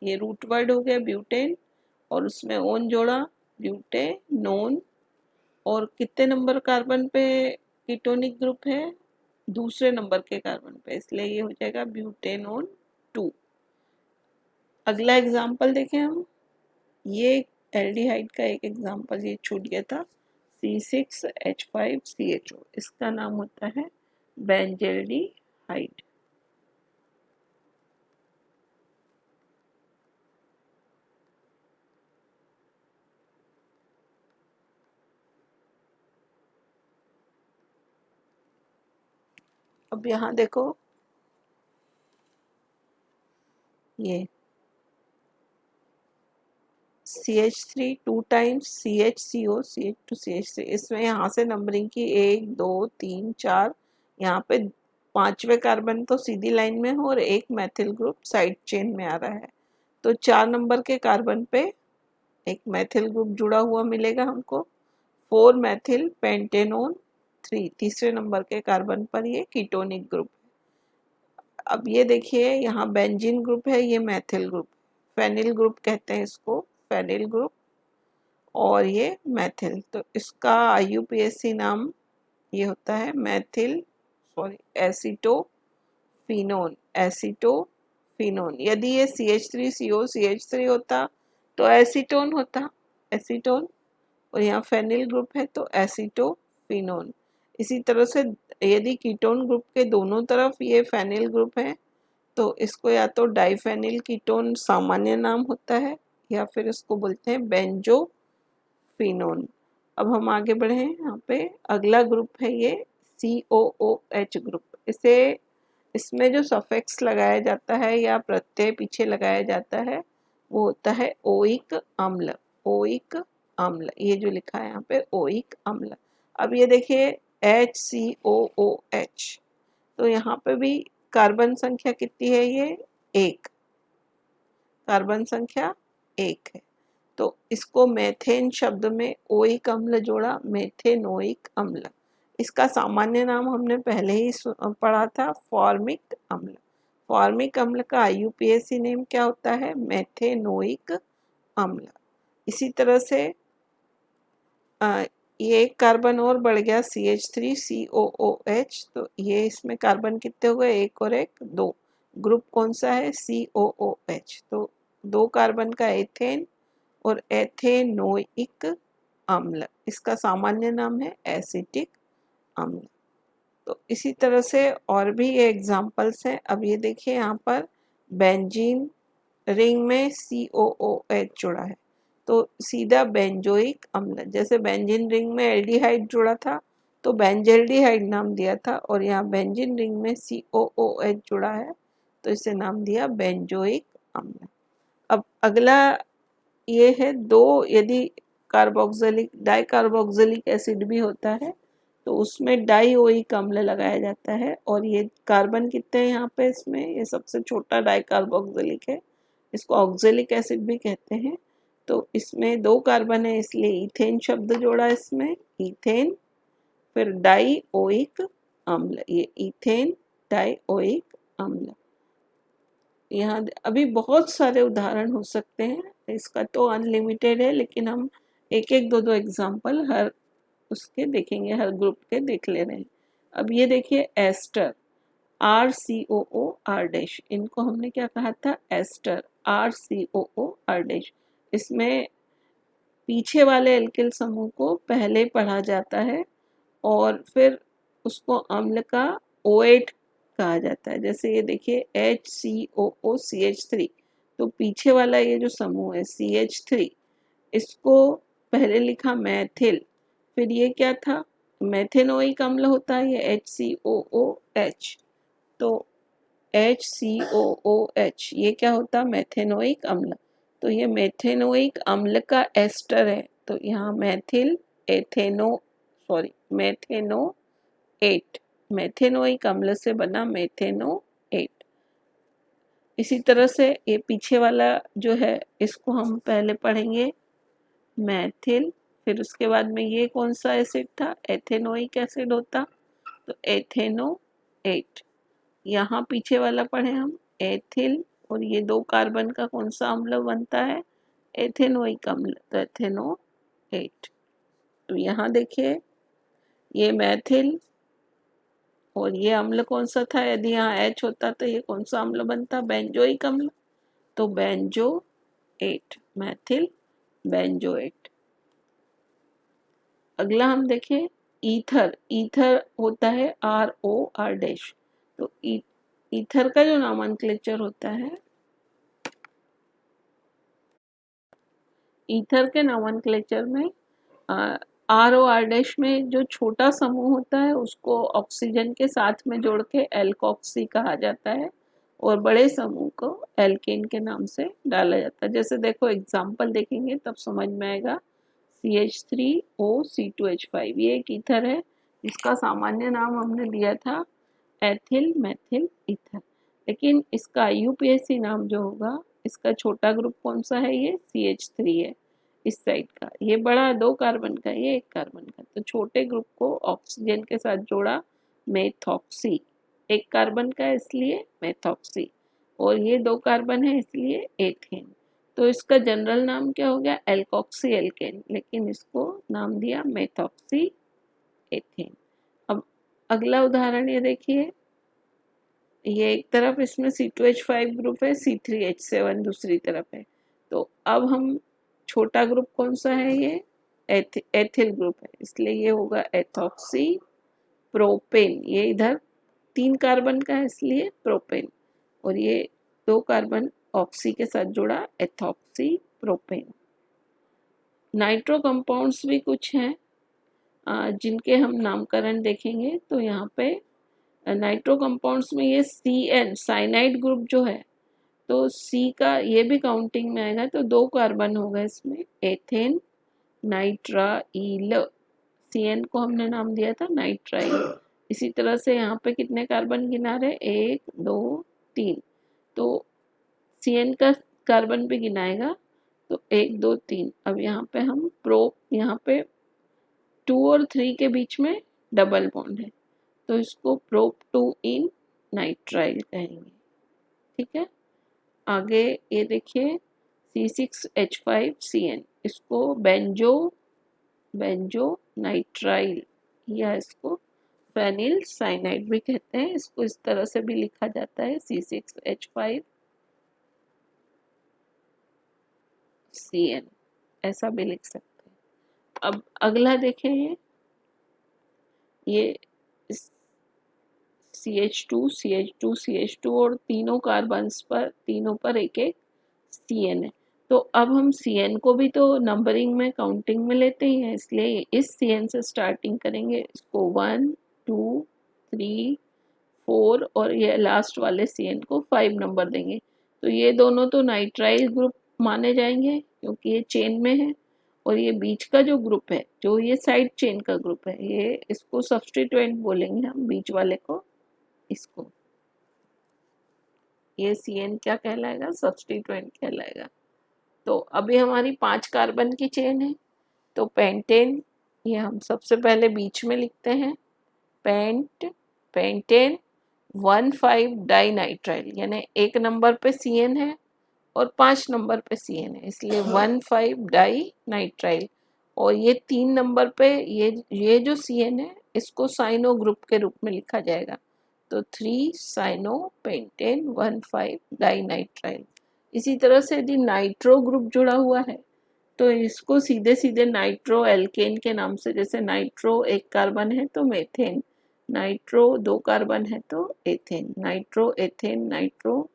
ये रूट वर्ड हो गया ब्यूटेन, और उसमें ओन जोड़ा ब्यूटेनोन। और कितने नंबर कार्बन पे कीटोनिक ग्रुप है, दूसरे नंबर के कार्बन पे, इसलिए ये हो जाएगा ब्यूटेनोन 2। अगला एग्जाम्पल देखें हम, ये एल्डिहाइड का एक एग्जाम्पल ये छूट गया था C6H5CHO, इसका नाम होता है बेंजेल्डिहाइड। अब यहाँ देखो ये CH3 2 टाइम्स CHCO CH2CH3, इसमें यहाँ से नंबरिंग की 1 2 3 4, यहाँ पे 5वें कार्बन तो सीधी लाइन में हो और एक मैथिल ग्रुप साइड चेन में आ रहा है, तो 4 नंबर के कार्बन पे एक मैथिल ग्रुप जुड़ा हुआ मिलेगा हमको 4 मैथिल पेंटेनोन 3, तीसरे नंबर के कार्बन पर ये कीटोनिक ग्रुप। अब ये देखिए यहाँ बेंजीन ग्रुप है, ये मैथिल ग्रुप, फेनिल ग्रुप कहते हैं इसको, फेनिल ग्रुप, और ये मैथिल, तो इसका IUPAC नाम ये होता है मैथिल एसीटोफिनोन, एसीटोफिनोन। यदि ये CH3COCH3 होता तो एसीटोन होता, एसीटोन, और यहाँ फेनिल ग्रुप है तो एसीटोफिनोन। इसी तरह से यदि कीटोन ग्रुप के दोनों तरफ ये फेनिल ग्रुप है तो इसको या तो डाइफेनिल कीटोन सामान्य नाम होता है या फिर इसको बोलते हैं बेंजोफिनोन। अब हम आगे बढ़े हैं, यहाँ पे अगला ग्रुप है ये COOH ग्रुप। इसमें जो सफिक्स लगाया जाता है या प्रत्यय पीछे लगाया जाता है वो होता है ओइक अम्ल। ओइक अम्ल, ये जो लिखा है यहाँ पे ओइक अम्ल। अब ये देखिए HCOOH, तो यहाँ पे भी कार्बन संख्या कितनी है, ये 1, कार्बन संख्या 1 है। तो इसको मेथेन शब्द में ओइक अम्ल जोड़ा, मेथेनोइक अम्ल। इसका सामान्य नाम हमने पहले ही पढ़ा था, फॉर्मिक अम्ल। फॉर्मिक अम्ल का IUPAC नेम क्या होता है, मेथेनोइक अम्ल। इसी तरह से ये एक कार्बन और बढ़ गया CH3COOH, तो ये इसमें कार्बन कितने हो गए, 1 और 1 2। ग्रुप कौन सा है, COOH। तो 2 कार्बन का एथेन और एथेनोइक अम्ल, इसका सामान्य नाम है एसिटिक अम्ल। तो इसी तरह से और भी ये एग्जाम्पल्स हैं। अब ये देखिए यहाँ पर बेंजीन रिंग में COOH जुड़ा है, तो सीधा बेंजोइक अम्ल। जैसे बेंजीन रिंग में एल्डिहाइड जुड़ा था तो बेंजेल्डिहाइड नाम दिया था, और यहाँ बेंजीन रिंग में COOH जुड़ा है तो इसे नाम दिया बेंजोइक अम्ल। अब अगला ये है दो, यदि कार्बोक्सिलिक डाइकार्बोक्सिलिक एसिड भी होता है तो उसमें डाइओइक अम्ल लगाया जाता है, और ये कार्बन कितने हैं यहाँ पे, इसमें ये सबसे छोटा डाइकार्बोक्सिलिक है, इसको ऑक्जेलिक एसिड भी कहते हैं। तो इसमें 2 कार्बन है इसलिए इथेन शब्द जोड़ा इसमें, इथेन, फिर डाइओइक अम्ल, ये इथेन डाइओइक अम्ल। यहाँ अभी बहुत सारे उदाहरण हो सकते हैं, इसका तो अनलिमिटेड है, लेकिन हम एक एक दो एग्जाम्पल हर उसके देखेंगे, हर ग्रुप के देख ले रहे हैं। अब ये देखिए एस्टर, RCOOR-, इनको हमने क्या कहा था, एस्टर, RCOOR-। इसमें पीछे वाले एल्किल समूह को पहले पढ़ा जाता है और फिर उसको अम्ल का OH कहा जाता है। जैसे ये देखिए HCOOCH3, तो पीछे वाला ये जो समूह है CH3, इसको पहले लिखा मैथिल, फिर ये क्या था, मेथेनोइक अम्ल होता है ये HCOOH, तो HCOOH ये क्या होता, मेथेनोइक अम्ल। तो ये मेथेनोइक अम्ल का एस्टर है, तो यहाँ मेथिल मेथेनोएट, मेथेनोइक अम्ल से बना मेथेनोएट। इसी तरह से ये पीछे वाला जो है इसको हम पहले पढ़ेंगे मैथिल, फिर उसके बाद में ये कौन सा एसिड था, एथेनोइक एसिड होता, तो एथेनोएट। यहाँ पीछे वाला पढ़े हम एथिल, और ये 2 कार्बन का कौन सा अम्ल बनता है, एथेनोइक अम्ल, तो एथेनोएट। तो यहाँ देखिए ये मैथिल और ये अम्ल कौन सा था, यदि यहाँ H होता तो ये कौन सा अम्ल बनता, बेंजोइक अम्ल, तो बेंजोएट, मैथिल बेंजोएट। अगला हम देखें ईथर, ईथर होता है ROR-। तो ईथर का जो नॉमेनक्लेचर होता है, ईथर के नॉमेनक्लेचर में ROR- में जो छोटा समूह होता है उसको ऑक्सीजन के साथ में जोड़ के एल्कोक्सी कहा जाता है, और बड़े समूह को एल्केन के नाम से डाला जाता है। जैसे देखो एग्जाम्पल देखेंगे तब समझ में आएगा, CH3OC2H5 ये एक ईथर है, इसका सामान्य नाम हमने दिया था एथिल मेथिल ईथर, लेकिन इसका IUPAC नाम जो होगा, इसका छोटा ग्रुप कौन सा है, ये CH3 है इस साइड का, ये बड़ा 2 कार्बन का, ये 1 कार्बन का, तो छोटे ग्रुप को ऑक्सीजन के साथ जोड़ा मेथॉक्सी, 1 कार्बन का इसलिए मेथॉक्सी, और ये 2 कार्बन है इसलिए एथेन। तो इसका जनरल नाम क्या हो गया, एल्कोक्सी एल्केन, लेकिन इसको नाम दिया मेथॉक्सी एथेन। अब अगला उदाहरण ये देखिए, ये एक तरफ इसमें C2H5 ग्रुप है, C3H7 दूसरी तरफ है, तो अब हम छोटा ग्रुप कौन सा है, ये एथिल ग्रुप है, इसलिए ये होगा एथॉक्सी प्रोपेन, ये इधर 3 कार्बन का है इसलिए प्रोपेन, और ये 2 कार्बन ऑक्सी के साथ जुड़ा एथॉक्सी प्रोपेन। नाइट्रो कंपाउंड्स भी कुछ हैं जिनके हम नामकरण देखेंगे। तो यहाँ पे नाइट्रो कंपाउंड्स में ये CN साइनाइड ग्रुप जो है, तो C का ये भी काउंटिंग में आएगा, तो 2 कार्बन होगा इसमें, एथेन नाइट्राइल। CN को हमने नाम दिया था नाइट्राइल। इसी तरह से यहाँ पे कितने कार्बन गिना रहे, 1 2 3, तो CN का कार्बन भी गिनाएगा, तो 1 2 3। अब यहाँ पे हम यहाँ पे 2 और 3 के बीच में डबल बॉन्ड है, तो इसको प्रोप 2 इन नाइट्राइल कहेंगे। ठीक है, आगे ये देखिए C6H5CN, इसको बेंजो नाइट्राइल या इसको फेनिल साइनाइड भी कहते हैं। इसको इस तरह से भी लिखा जाता है, C6H5CN, ऐसा भी लिख सकते हैं। अब अगला देखें, ये CH2 और तीनों कार्बन्स पर, तीनों पर एक एक CN है। तो अब हम CN को भी तो नंबरिंग में, काउंटिंग में लेते ही हैं, इसलिए इस CN से स्टार्टिंग करेंगे। इसको 1 2 3 4 और ये लास्ट वाले CN को 5 नंबर देंगे। तो ये दोनों तो नाइट्राइल ग्रुप माने जाएंगे क्योंकि ये चेन में है, और ये बीच का जो ग्रुप है, जो ये साइड चेन का ग्रुप है, ये इसको सब्स्टिट्यूएंट बोलेंगे हम, बीच वाले को, इसको, ये CN क्या कहलाएगा, सब्स्टिट्यूएंट कहलाएगा। तो अभी हमारी 5 कार्बन की चेन है, तो पेंटेन, ये हम सबसे पहले बीच में लिखते हैं, पेंटेन 1,5 डाइनाइट्राइल, यानी 1 नंबर पे CN है और 5 नंबर पे CN है, इसलिए 1,5 डाइनाइट्राइल। और ये 3 नंबर पे ये जो CN है, इसको साइनो ग्रुप के रूप में लिखा जाएगा, तो 3 साइनो पेंटेन 1,5 डाइनाइट्राइल। इसी तरह से यदि नाइट्रो ग्रुप जुड़ा हुआ है, तो इसको सीधे सीधे नाइट्रो एल्केन के नाम से, जैसे नाइट्रो 1 कार्बन है तो मेथेन, नाइट्रो 2 कार्बन है तो ethane, nitro ethane, nitro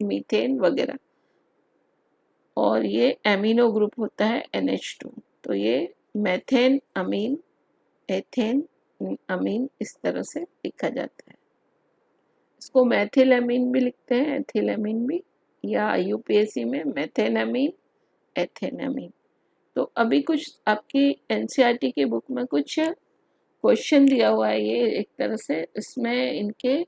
methane वगैरह। और ये एमिनो ग्रुप होता है NH2, तो ये मेथेन अमीन, एथेन अमीन, इस तरह से लिखा जाता है। इसको मैथिल अमीन भी लिखते हैं, एथिल अमीन भी, या UPSC में मेथेन अमीन, एथेन अमीन। तो अभी कुछ आपकी NCERT की बुक में कुछ क्वेश्चन दिया हुआ है, ये एक तरह से इसमें इनके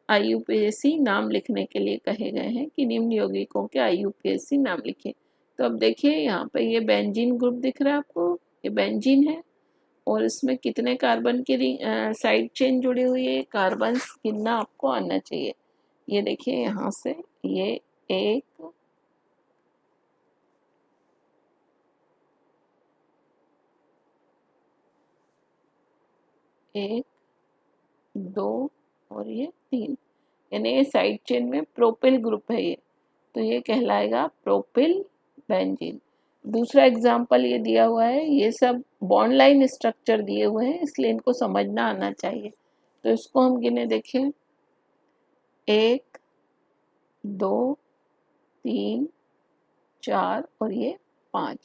IUPAC नाम लिखने के लिए कहे गए हैं कि निम्न यौगिकों के IUPAC नाम लिखें। तो अब देखिए यहाँ पे ये बेंजीन ग्रुप दिख रहा है आपको, ये बेंजीन है, और इसमें कितने कार्बन की साइड चेन जुड़ी हुई है, कार्बन गिनना आपको आना चाहिए। ये देखिए यहाँ से, ये 1 1 2 और ये 3, यानी ये साइड चेन में प्रोपिल ग्रुप है ये, तो ये कहलाएगा प्रोपिल बेंजीन। दूसरा एग्जाम्पल ये दिया हुआ है, ये सब बॉन्ड लाइन स्ट्रक्चर दिए हुए हैं, इसलिए इनको समझना आना चाहिए। तो इसको हम गिने देखें, 1 2 3 4 और ये 5।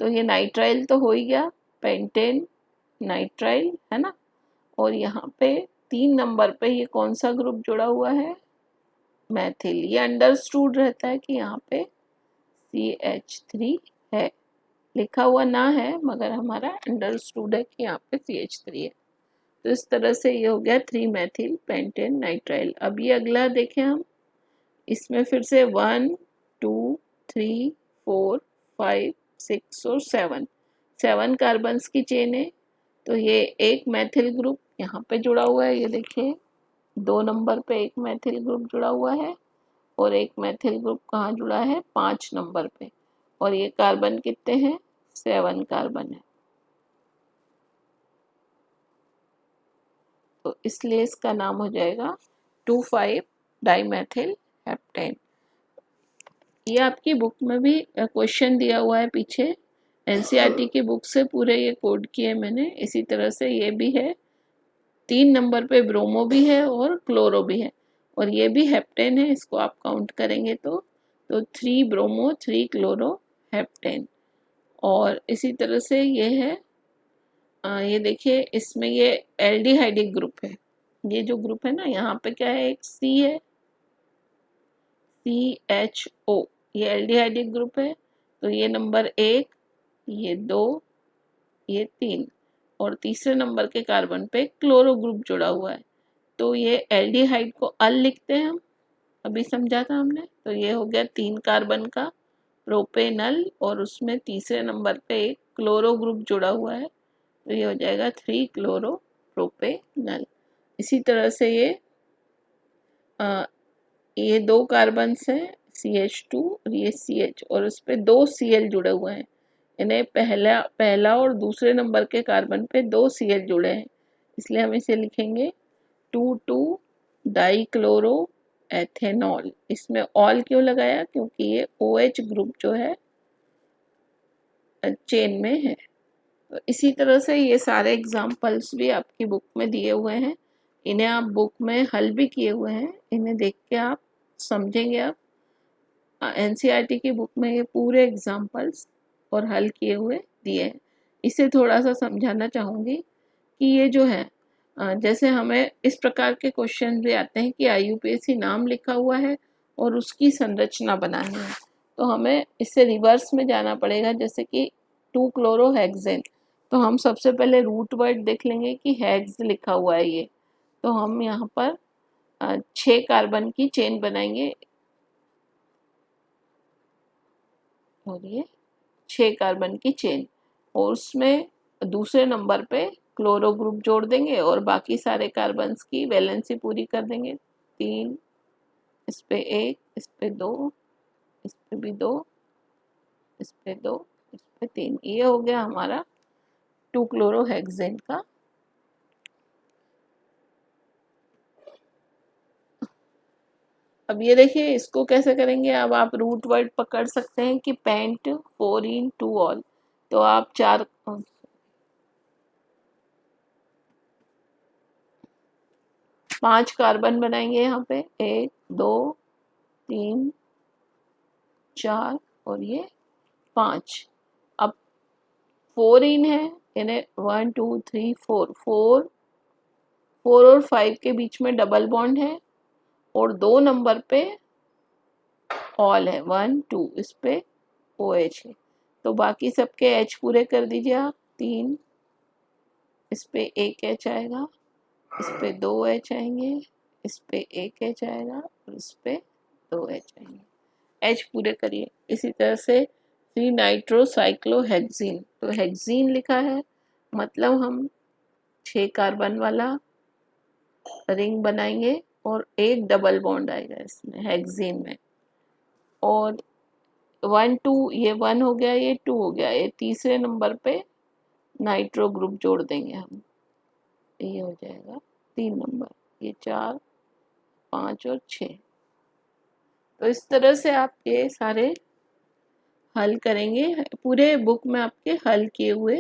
तो ये नाइट्राइल तो हो ही गया, पेंटेन नाइट्राइल है ना। और यहाँ पे 3 नंबर पे ये कौन सा ग्रुप जुड़ा हुआ है, मैथिल। ये अंडरस्टूड रहता है कि यहाँ पे CH3 है, लिखा हुआ ना है मगर हमारा अंडरस्टूड है कि यहाँ पे CH3 है। तो इस तरह से ये हो गया 3 मैथिल पेंटेन नाइट्राइल। अब ये अगला देखें हम, इसमें फिर से 1 2 3 4 5 6 और 7 कार्बन्स की चेन है। तो ये एक मैथिल ग्रुप यहाँ पे जुड़ा हुआ है, ये देखिए 2 नंबर पे एक मैथिल ग्रुप जुड़ा हुआ है, और एक मैथिल ग्रुप कहाँ जुड़ा है, 5 नंबर पे, और ये कार्बन कितने हैं, 7 कार्बन है। तो इसलिए इसका नाम हो जाएगा 2,5 डाइमेथिल हेप्टेन। ये आपकी बुक में भी क्वेश्चन दिया हुआ है पीछे, NCERT की बुक से पूरे ये कोड किए मैंने। इसी तरह से ये भी है, 3 नंबर पे ब्रोमो भी है और क्लोरो भी है, और ये भी हेप्टेन है, इसको आप काउंट करेंगे तो 3 ब्रोमो 3 क्लोरो हेप्टेन। और इसी तरह से ये है ये देखिए इसमें ये एल्डिहाइडिक ग्रुप है। ये जो ग्रुप है ना, यहाँ पे क्या है, एक सी है, CHO, ये एल्डिहाइडिक ग्रुप है। तो ये नंबर 1, ये 2, ये 3 और तीसरे नंबर के कार्बन पे क्लोरो ग्रुप जुड़ा हुआ है। तो ये एल्डिहाइड को अल लिखते हैं हम, अभी समझा था हमने। तो ये हो गया 3 कार्बन का प्रोपेनल और उसमें तीसरे नंबर पे एक क्लोरो ग्रुप जुड़ा हुआ है, तो ये हो जाएगा 3 क्लोरो प्रोपेनल। इसी तरह से ये 2 कार्बन्स हैं CH2 और ये CH और उस पर 2 Cl जुड़े हुए हैं। इन्हें पहला और दूसरे नंबर के कार्बन पे 2 Cl जुड़े हैं, इसलिए हम इसे लिखेंगे 2,2 डाइक्लोरो एथेनॉल। इसमें ऑल क्यों लगाया, क्योंकि ये OH ग्रुप जो है चेन में है। तो इसी तरह से ये सारे एग्जाम्पल्स भी आपकी बुक में दिए हुए हैं, इन्हें आप बुक में हल भी किए हुए हैं, इन्हें देख के आप समझेंगे। आप NCERT की बुक में ये पूरे एग्जाम्पल्स और हल किए हुए दिए हैं। इसे थोड़ा सा समझाना चाहूँगी कि ये जो है जैसे हमें इस प्रकार के क्वेश्चन भी आते हैं कि IUPAC नाम लिखा हुआ है और उसकी संरचना बनानी है, तो हमें इससे रिवर्स में जाना पड़ेगा। जैसे कि 2 क्लोरोहेक्सेन, तो हम सबसे पहले रूट वर्ड देख लेंगे कि हेक्स लिखा हुआ है ये, तो हम यहाँ पर 6 कार्बन की चेन बनाएंगे और ये 6 कार्बन की चेन, और उसमें दूसरे नंबर पे क्लोरो ग्रुप जोड़ देंगे और बाकी सारे कार्बन्स की वैलेंसी पूरी कर देंगे। 3, इस पे 1, इस पे 2, इस पे भी 2, इस पे 2, इस पे 3। ये हो गया हमारा 2 क्लोरोहेक्सेन का। अब ये देखिए इसको कैसे करेंगे। अब आप रूट वर्ड पकड़ सकते हैं कि पेंट 4 2 ऑल, तो आप 5 कार्बन बनाएंगे यहाँ पे, 1 2 3 4 और ये 5। अब 4 है, यानी 1 2 3 4, 4 और 5 के बीच में डबल बॉन्ड है और 2 नंबर पे ऑल है, 1 2, इस पे OH है। तो बाकी सबके H पूरे कर दीजिए आप। 3, इस पे 1 H आएगा, इस पे 2 H आएंगे, इस पे 1 H आएगा और इस पे 2 H आएंगे। H पूरे करिए। इसी तरह से 3 नाइट्रोसाइक्लोहेक्सीन, तो हेक्सीन लिखा है, मतलब हम 6 कार्बन वाला रिंग बनाएंगे और एक डबल बॉन्ड आएगा इसमें हेक्सीन में। और 1 2, ये 1 हो गया, ये 2 हो गया, ये तीसरे नंबर पे नाइट्रो ग्रुप जोड़ देंगे हम, ये हो जाएगा 3 नंबर, ये 4 5 और 6। तो इस तरह से आप ये सारे हल करेंगे, पूरे बुक में आपके हल किए हुए।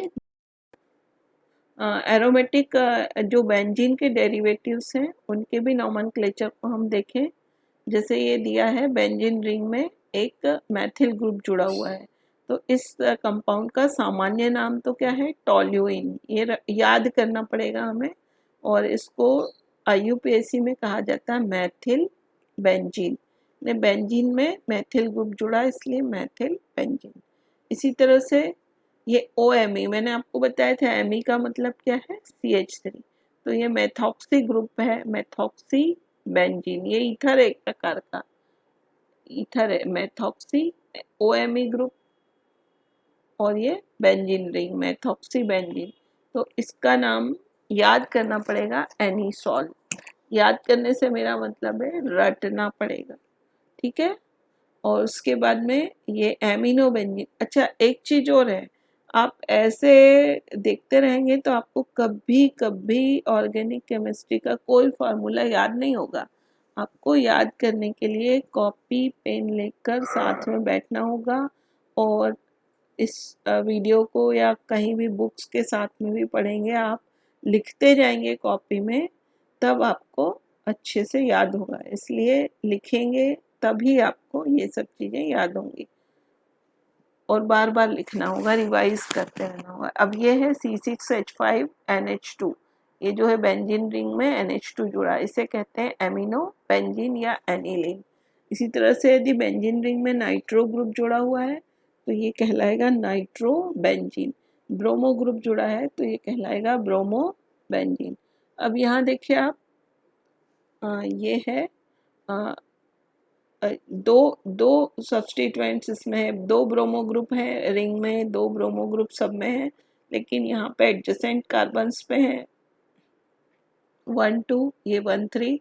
एरोमेटिक जो बेंजीन के डेरिवेटिव्स हैं उनके भी नोमेनक्लेचर को हम देखें। जैसे ये दिया है बेंजीन रिंग में एक मैथिल ग्रुप जुड़ा हुआ है, तो इस कंपाउंड का सामान्य नाम तो क्या है, टोल्यूइन, ये याद करना पड़ेगा हमें। और इसको IUPAC में कहा जाता है मैथिल बेंजीन, बेंजीन में मैथिल ग्रुप जुड़ा इसलिए मैथिल बेंजीन। इसी तरह से ये OMe, मैंने आपको बताया था Me का मतलब क्या है, CH3, तो ये मेथॉक्सी ग्रुप है, मेथॉक्सी बेंजीन, ये ईथर एक प्रकार का ईथर है, मेथॉक्सी OMe ग्रुप, और ये बेंजीन रिंग मेथॉक्सी बेंजीन। तो इसका नाम याद करना पड़ेगा एनीसॉल। याद करने से मेरा मतलब है रटना पड़ेगा, ठीक है। और उसके बाद में ये एमिनो बेंजीन। अच्छा एक चीज और है, आप ऐसे देखते रहेंगे तो आपको कभी कभी ऑर्गेनिक केमिस्ट्री का कोई फार्मूला याद नहीं होगा। आपको याद करने के लिए कॉपी पेन लेकर साथ में बैठना होगा और इस वीडियो को या कहीं भी बुक्स के साथ में भी पढ़ेंगे, आप लिखते जाएंगे कॉपी में, तब आपको अच्छे से याद होगा, इसलिए लिखेंगे तभी आपको ये सब चीज़ें याद होंगी और बार बार लिखना होगा, रिवाइज करते रहना होगा। अब ये है C6H5NH2, ये जो है बेंजीन रिंग में NH2 जुड़ा है, इसे कहते हैं एमिनो बेंजीन या एनिलीन। इसी तरह से यदि बेंजीन रिंग में नाइट्रो ग्रुप जुड़ा हुआ है तो ये कहलाएगा नाइट्रो बेंजीन। ब्रोमो ग्रुप जुड़ा है तो ये कहलाएगा ब्रोमो बेंजीन। अब यहाँ देखिए आप, ये है दो दो सब्स्टिट्यूएंट्स इसमें है, दो ब्रोमो ग्रुप है रिंग में, दो ब्रोमो ग्रुप सब में है, लेकिन यहाँ पे एडजेसेंट कार्बन्स पे है 1 2, ये 1 3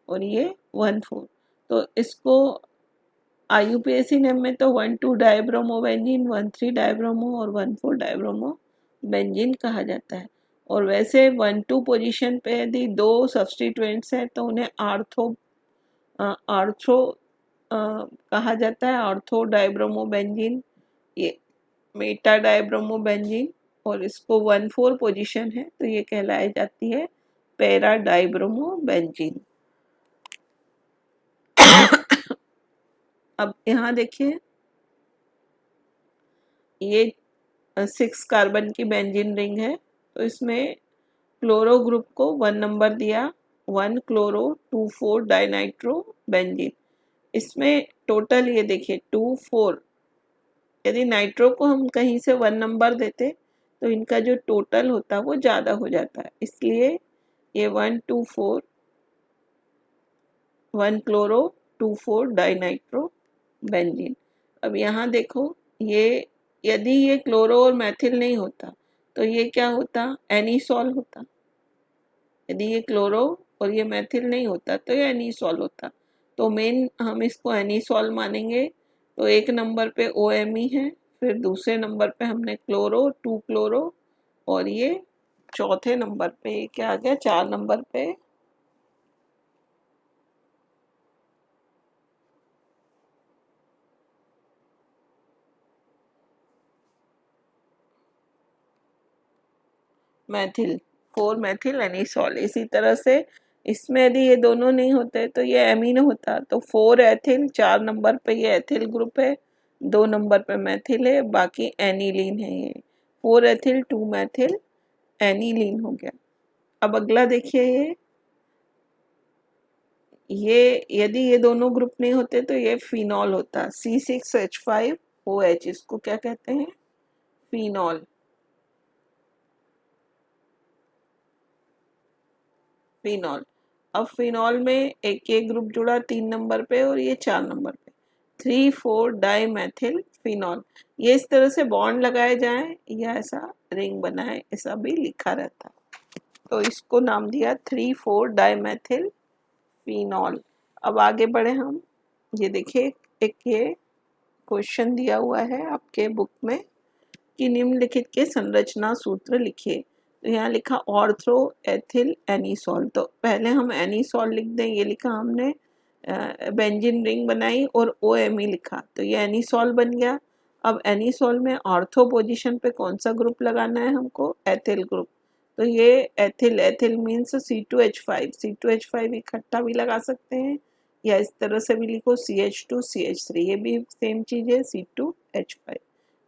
और ये 1 4। तो इसको IUPAC नेम में तो 1 2 डाइब्रोमो बेंजीन, 1 3 डाइब्रोमो और 1 4 डाइब्रोमो बेंजीन कहा जाता है। और वैसे 1 2 पोजीशन पे यदि दो सब्स्टिट्यूएंट्स हैं तो उन्हें आर्थो कहा जाता है, ऑर्थो डाइब्रोमो बेंजीन, ये मेटा डाइब्रोमो बेंजीन। और इसको 1 4 पोजीशन है तो ये कहलाई जाती है पैरा डाइब्रोमो बेंजीन। अब यहाँ देखिए, ये 6 कार्बन की बेंजीन रिंग है, तो इसमें क्लोरो ग्रुप को 1 नंबर दिया, 1 क्लोरो 2 4 डाइनाइट्रो बेंजीन। इसमें टोटल ये देखिए 2 4, यदि नाइट्रो को हम कहीं से 1 नंबर देते तो इनका जो टोटल होता है वो ज़्यादा हो जाता है, इसलिए ये 1 2 4, 1 क्लोरो 2 4 डाइनाइट्रो बेंजीन। अब यहाँ देखो, ये यदि ये क्लोरो और मैथिल नहीं होता तो ये क्या होता, एनीसॉल होता। यदि ये क्लोरो और ये मैथिल नहीं होता तो ये एनीसॉल होता। तो मेन हम इसको एनीसॉल मानेंगे। तो एक नंबर पे OMe है, फिर दूसरे नंबर पे हमने क्लोरो 2 क्लोरो, और ये चौथे नंबर पे क्या आ गया, 4 नंबर पे मैथिल, 4 मैथिल एनीसॉल। इसी तरह से इसमें यदि ये दोनों नहीं होते तो ये एमीन होता। तो 4 एथिल, 4 नंबर पे ये एथिल ग्रुप है, 2 नंबर पे मैथिल है, बाकी एनिलीन है। ये 4 एथिल 2 मैथिल एनिलीन हो गया। अब अगला देखिए, ये यदि ये दोनों ग्रुप नहीं होते तो ये फिनॉल होता, C6H5OH, इसको क्या कहते हैं, फिनॉल। फिनॉल, अब फिनॉल में एक ग्रुप जुड़ा 3 नंबर पे और ये 4 नंबर पे, 3 4 डाई मैथिल फिनॉल। ये इस तरह से बॉन्ड लगाए जाएं या ऐसा रिंग बनाए, ऐसा भी लिखा रहता है, तो इसको नाम दिया 3 4 डाई मैथिल फिनॉल। अब आगे बढ़े हम, ये देखिए एक ये क्वेश्चन दिया हुआ है आपके बुक में कि निम्नलिखित के संरचना सूत्र लिखिए। तो यहाँ लिखा ऑर्थो एथिल एनीसॉल, तो पहले हम एनीसॉल लिख दें, ये लिखा हमने, बेंजीन रिंग बनाई और OMe लिखा तो ये एनीसॉल बन गया। अब एनीसॉल में ऑर्थो पोजीशन पे कौन सा ग्रुप लगाना है हमको, एथिल ग्रुप। तो ये ethyl, ethyl means C2H5, C2H5 इकट्ठा भी लगा सकते हैं या इस तरह से भी लिखो CH2 CH3, ये भी सेम चीज़ है C2H5।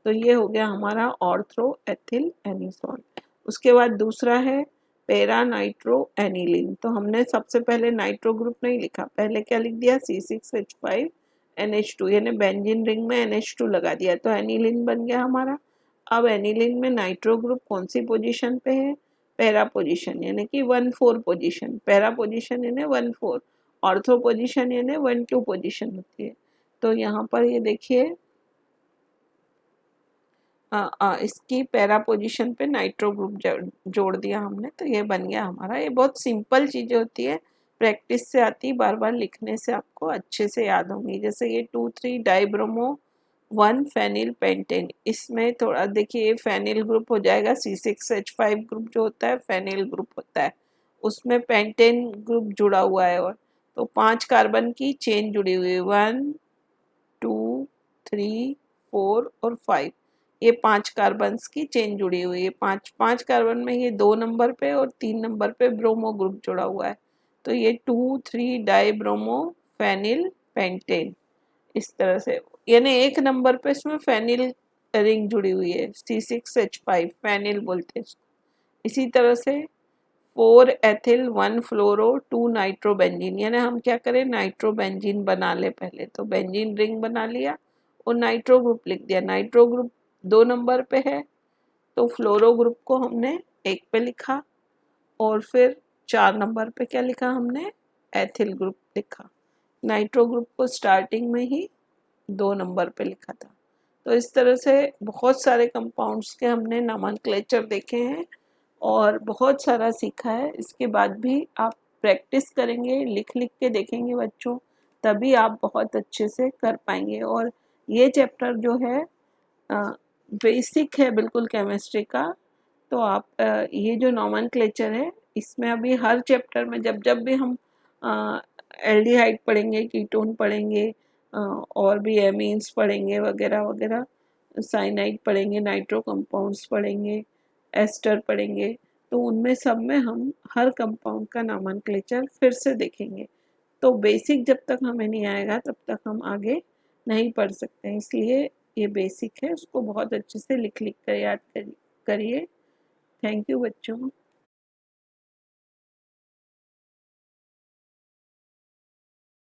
तो ये हो गया हमारा ऑर्थो एथिल एनीसॉल। उसके बाद दूसरा है पैरा नाइट्रो एनिलीन। तो हमने सबसे पहले नाइट्रो ग्रुप नहीं लिखा, पहले क्या लिख दिया, C6H5NH2, यानी बेंजीन रिंग में NH2 लगा दिया तो एनिलीन बन गया हमारा। अब एनिलीन में नाइट्रो ग्रुप कौन सी पोजीशन पे है, पैरा पोजीशन, यानी कि 1 4 पोजीशन। पैरा पोजीशन यानी 1 4, ऑर्थो पोजीशन यानी 1 2 पोजीशन होती है। तो यहाँ पर ये देखिए, इसकी पैरा पोजीशन पे नाइट्रो ग्रुप जोड़ दिया हमने, तो ये बन गया हमारा। ये बहुत सिंपल चीज़ें होती है, प्रैक्टिस से आती, बार बार लिखने से आपको अच्छे से याद होंगी। जैसे ये 2 3 डाइब्रोमो 1 फेनिल पेंटेन, इसमें थोड़ा देखिए फेनिल ग्रुप हो जाएगा, C6H5 ग्रुप जो होता है फेनिल ग्रुप होता है, उसमें पेंटेन ग्रुप जुड़ा हुआ है। और तो 5 कार्बन की चेन जुड़ी हुई है, 1 2 3 4 और 5, ये 5 कार्बन्स की चेन जुड़ी हुई है। 5 5 कार्बन में ये 2 नंबर पे और 3 नंबर पे ब्रोमो ग्रुप जुड़ा हुआ है। तो ये 2,3 डाइब्रोमो फेनिल पेंटेन, इस तरह से, यानी एक नंबर पे इसमें फेनिल रिंग जुड़ी हुई है, C6H5 फेनिल बोलते हैं इसको। इसी तरह से 4 एथिल 1 फ्लोरो 2 नाइट्रोबेंजीन, यानी हम क्या करें, नाइट्रोबेंजीन बना ले पहले, तो बेंजीन रिंग बना लिया और नाइट्रो ग्रुप लिख दिया। नाइट्रो ग्रुप 2 नंबर पे है, तो फ्लोरो ग्रुप को हमने 1 पे लिखा, और फिर 4 नंबर पे क्या लिखा हमने, एथिल ग्रुप लिखा। नाइट्रो ग्रुप को स्टार्टिंग में ही 2 नंबर पे लिखा था। तो इस तरह से बहुत सारे कंपाउंड्स के हमने नोमेनक्लेचर देखे हैं और बहुत सारा सीखा है। इसके बाद भी आप प्रैक्टिस करेंगे, लिख लिख के देखेंगे बच्चों, तभी आप बहुत अच्छे से कर पाएंगे। और ये चैप्टर जो है बेसिक है बिल्कुल केमिस्ट्री का, तो आप ये जो नोमेनक्लेचर है, इसमें अभी हर चैप्टर में जब जब भी हम एल्डिहाइड पढ़ेंगे, कीटोन पढ़ेंगे, और भी एमीन्स पढ़ेंगे वगैरह वगैरह, साइनाइड पढ़ेंगे, नाइट्रो कंपाउंड्स पढ़ेंगे, एस्टर पढ़ेंगे, तो उनमें सब में हम हर कंपाउंड का नोमेनक्लेचर फिर से देखेंगे। तो बेसिक जब तक हमें नहीं आएगा तब तक हम आगे नहीं पढ़ सकते हैं, इसलिए ये बेसिक है, उसको बहुत अच्छे से लिख लिख कर याद करिए। थैंक यू बच्चों।